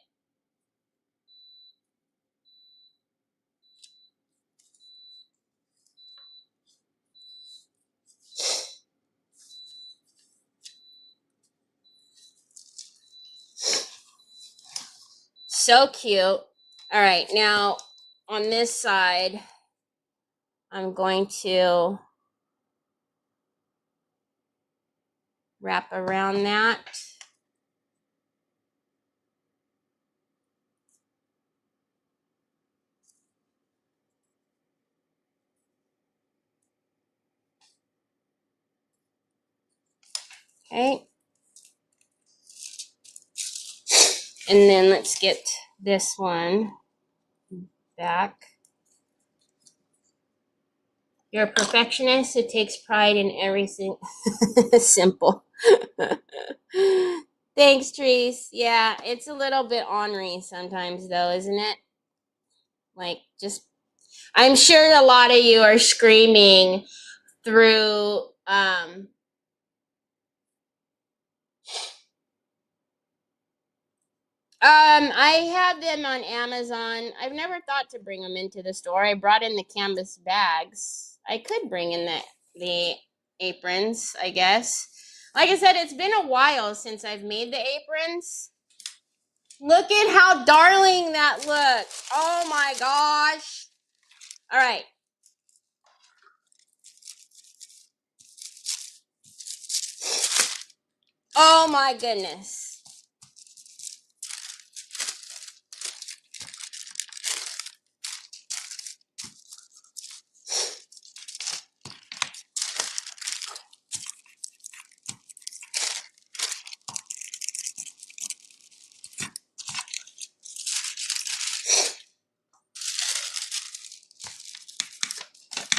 S1: So cute. All right, now on this side, I'm going to wrap around that. Okay. And then let's get this one back. You're a perfectionist who takes pride in everything. Simple. Thanks, Trees. Yeah, it's a little bit ornery sometimes, though, isn't it? Like, just, I'm sure a lot of you are screaming through, I have them on Amazon. I've never thought to bring them into the store. I brought in the canvas bags. I could bring in the aprons, I guess. Like I said, it's been a while since I've made the aprons. Look at how darling that looks. Oh my gosh. All right. Oh my goodness.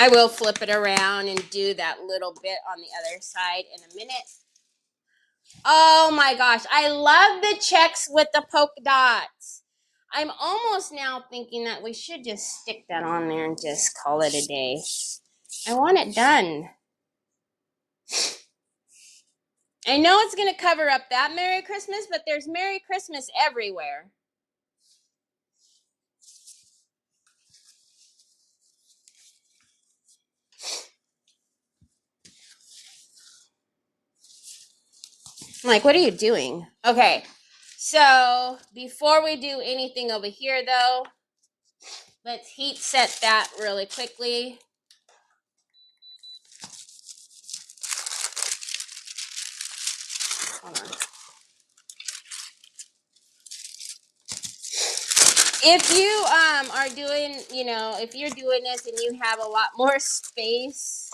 S1: I will flip it around and do that little bit on the other side in a minute. Oh my gosh, I love the checks with the polka dots. I'm almost now thinking that we should just stick that on there and just call it a day. I want it done. I know it's going to cover up that Merry Christmas, but there's Merry Christmas everywhere. I'm like, what are you doing? Okay, so before we do anything over here, though, let's heat set that really quickly. Hold on. If you are doing, if you're doing this and you have a lot more space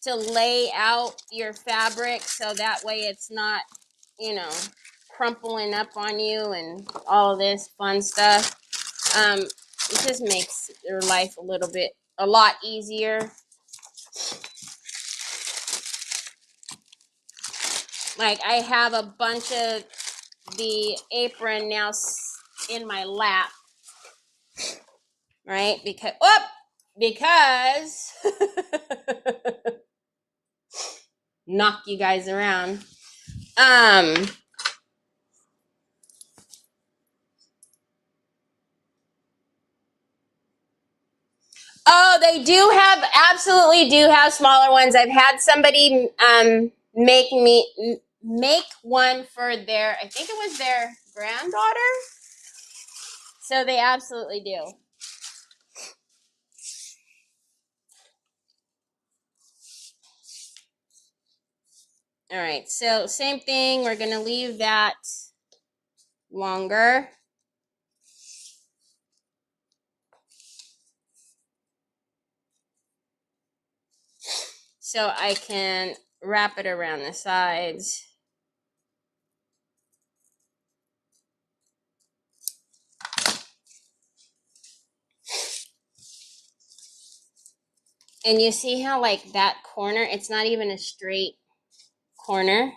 S1: to lay out your fabric so that way it's not, crumpling up on you and all this fun stuff, it just makes your life a lot easier. Like, I have a bunch of the apron now in my lap, right? Because knock you guys around. they do have, absolutely do have smaller ones. I've had somebody make one for their, I think it was their granddaughter. So they absolutely do. All right, so same thing. We're gonna leave that longer. So I can wrap it around the sides. And you see how like that corner, it's not even a straight corner.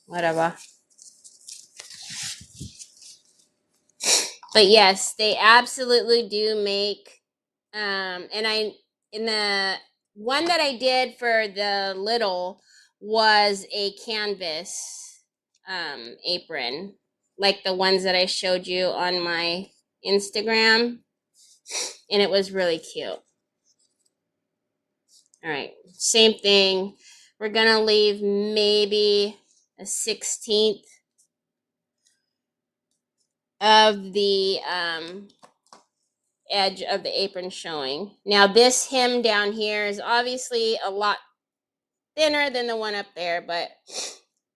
S1: Whatever. But yes, they absolutely do make, and in the one that I did for the little was a canvas apron, like the ones that I showed you on my Instagram, and it was really cute. All right, same thing. We're gonna leave maybe a 1/16 of the edge of the apron showing. Now this hem down here is obviously a lot thinner than the one up there, but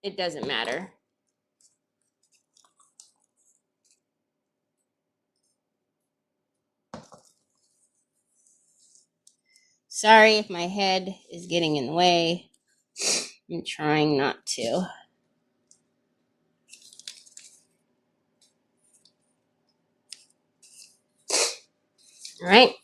S1: it doesn't matter. Sorry if my head is getting in the way. I'm trying not to. All right.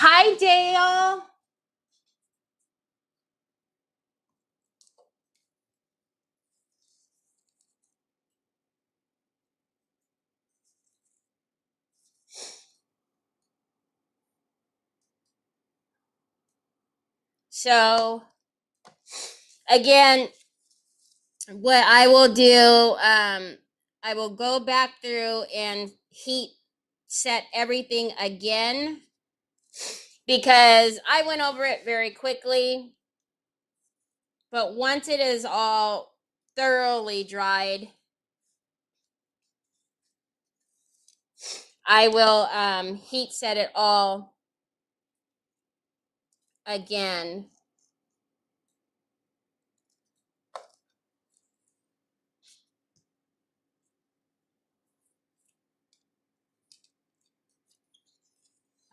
S1: Hi, Dale. So, again, what I will do, I will go back through and heat set everything again because I went over it very quickly. But once it is all thoroughly dried, I will heat set it all again.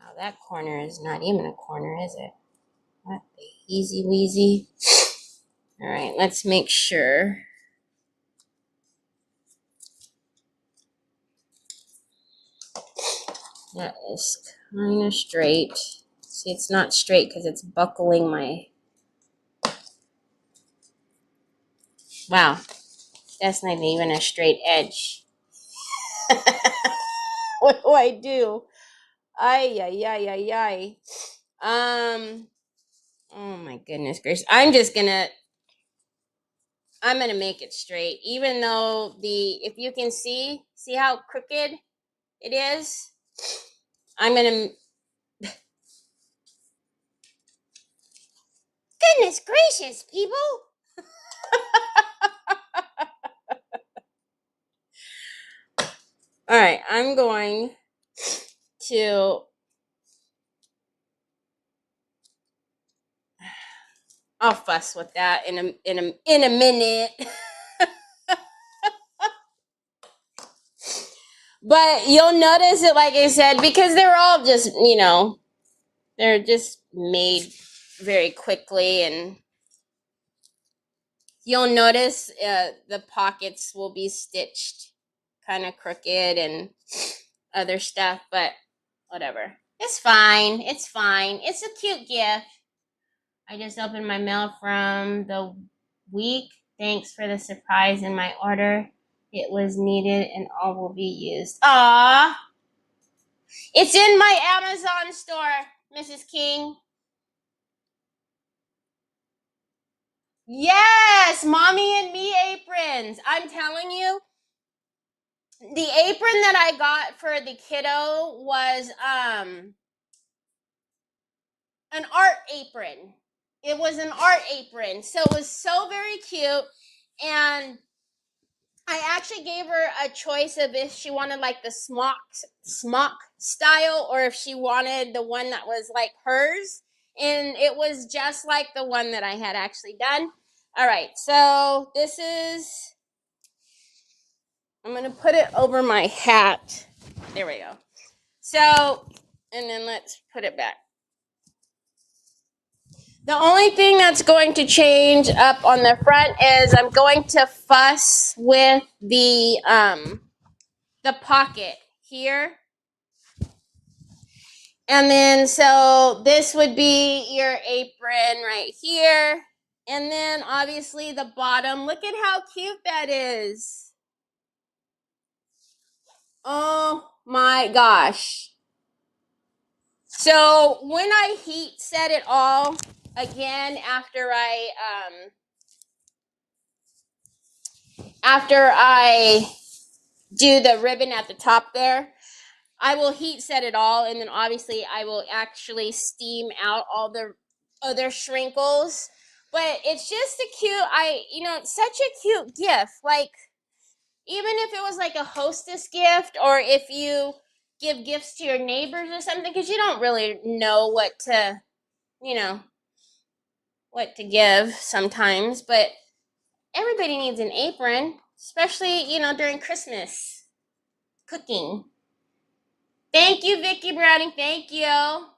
S1: Oh, that corner is not even a corner, is it? What the easy weezy. All right, let's make sure. That is kind of straight. See, it's not straight because it's buckling my... Wow, that's not even a straight edge. What do I do? Ay, ay, ay, ay, ay. Oh my goodness gracious. I'm gonna make it straight. Even though if you can see how crooked it is, I'm gonna... Goodness gracious, people. All right, I'm going to... I'll fuss with that in a minute. But you'll notice it, like I said, because they're all just, they're just made very quickly, and you'll notice the pockets will be stitched kind of crooked and other stuff, but whatever. It's fine. It's fine. It's a cute gift. I just opened my mail from the week. Thanks for the surprise in my order. It was needed and all will be used. Aww. It's in my Amazon store, Mrs. King. Yes, mommy and me aprons. I'm telling you, the apron that I got for the kiddo was an art apron. It was an art apron. So it was so very cute. And I actually gave her a choice of if she wanted like the smock style or if she wanted the one that was like hers. And it was just like the one that I had actually done. All right, so this is, I'm going to put it over my hat. There we go. So, and then let's put it back. The only thing that's going to change up on the front is I'm going to fuss with the pocket here. And then, so this would be your apron right here. And then obviously the bottom, look at how cute that is. Oh my gosh. So when I heat set it all, again, after I do the ribbon at the top there, I will heat set it all, and then obviously I will actually steam out all the other shrinkles. But it's just a cute, it's such a cute gift. Like, even if it was like a hostess gift, or if you give gifts to your neighbors or something, because you don't really know what to give sometimes. But everybody needs an apron, especially, during Christmas cooking. Thank you, Vicky Browning. Thank you.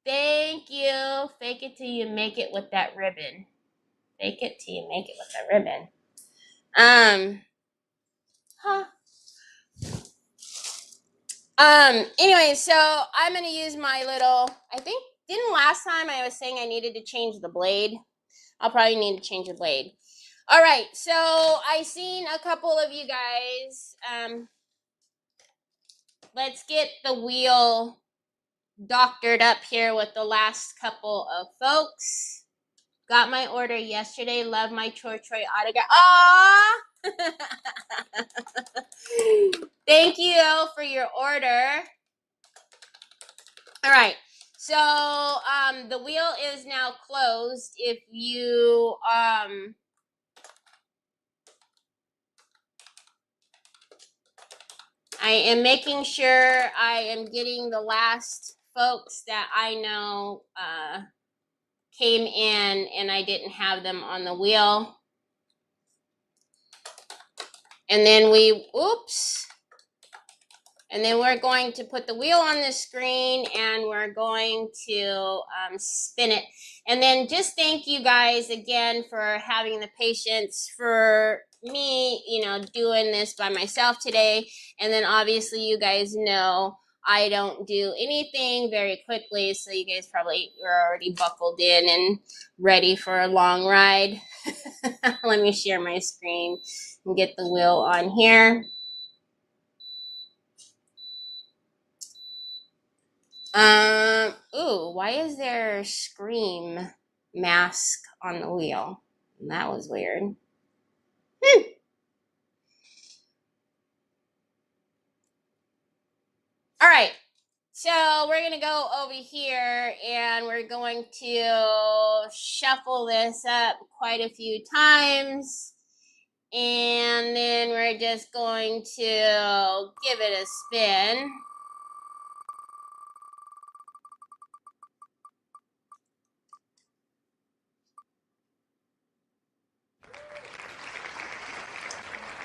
S1: Thank you. Fake it till you make it with that ribbon. Fake it till you make it with that ribbon. Anyway, so I'm going to use my little, didn't last time I was saying I needed to change the blade? I'll probably need to change the blade. All right, so I seen a couple of you guys. Let's get the wheel doctored up here with the last couple of folks. Got my order yesterday. Love my Choi Choi autograph. Aww! Thank you for your order. All right. So the wheel is now closed. If you I am making sure I am getting the last folks that I know came in and I didn't have them on the wheel. And then and then we're going to put the wheel on the screen and we're going to spin it. And then just thank you guys again for having the patience for me, doing this by myself today. And then obviously you guys know I don't do anything very quickly, so you guys probably are already buckled in and ready for a long ride. Let me share my screen and get the wheel on here. Ooh, why is there Scream mask on the wheel? That was weird. All right, so we're gonna go over here and we're going to shuffle this up quite a few times. And then we're just going to give it a spin.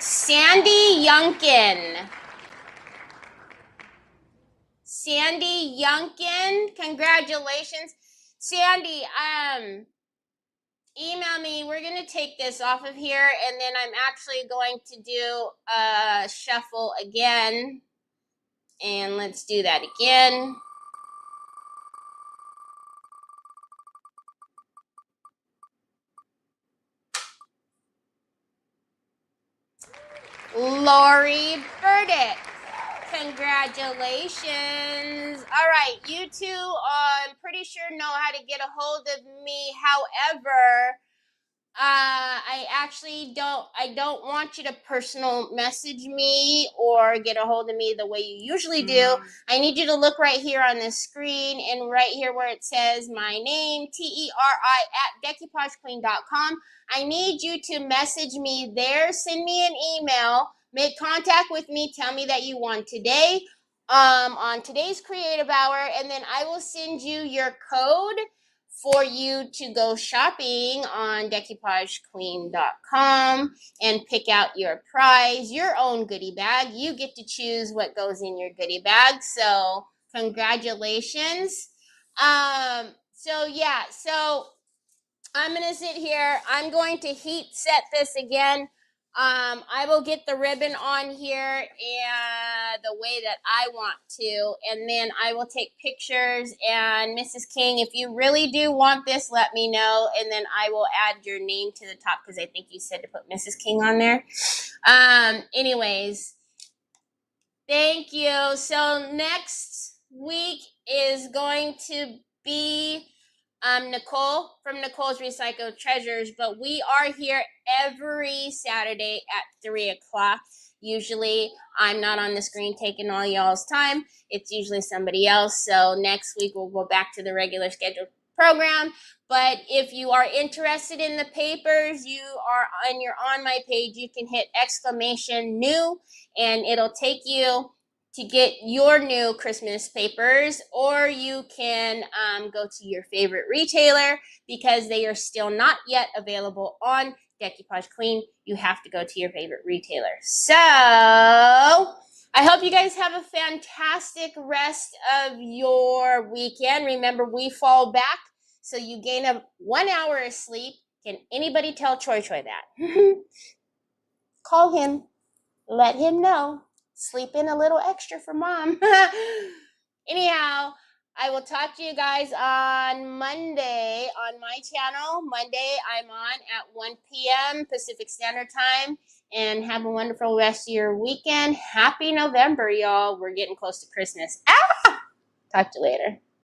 S1: Sandy Youngkin. Sandy Youngkin, congratulations. Sandy, email me. We're going to take this off of here, and then I'm actually going to do a shuffle again. And let's do that again. Lori Burdick. Congratulations. All right, you two, I'm pretty sure know how to get a hold of me. However, I actually don't want you to personal message me or get a hold of me the way you usually do. I need you to look right here on the screen and right here where it says my name, Teri at decoupagequeen.com. I need you to message me there, send me an email, make contact with me, tell me that you won today on today's creative hour, and then I will send you your code for you to go shopping on decoupagequeen.com and pick out your prize, your own goodie bag. You get to choose what goes in your goodie bag. So congratulations. So I'm going to sit here. I'm going to heat set this again. I will get the ribbon on here and the way that I want to, and then I will take pictures. And Mrs. King, if you really do want this, let me know, and then I will add your name to the top because I think you said to put Mrs. King on there. Anyways, thank you. So next week is going to be Nicole from Nicole's Recycled Treasures, but we are here every Saturday at 3 o'clock. Usually I'm not on the screen taking all y'all's time. It's usually somebody else. So next week we'll go back to the regular scheduled program. But if you are interested in the papers, you're on my page, you can hit exclamation new and it'll take you to get your new Christmas papers, or you can go to your favorite retailer because they are still not yet available on Decoupage Queen. You have to go to your favorite retailer. So I hope you guys have a fantastic rest of your weekend. Remember, we fall back, so you gain 1 hour of sleep. Can anybody tell Choi that? Call him. Let him know. Sleep in a little extra for mom. Anyhow, I will talk to you guys on Monday on my channel. Monday, I'm on at 1 p.m. Pacific Standard Time. And have a wonderful rest of your weekend. Happy November, y'all. We're getting close to Christmas. Talk to you later.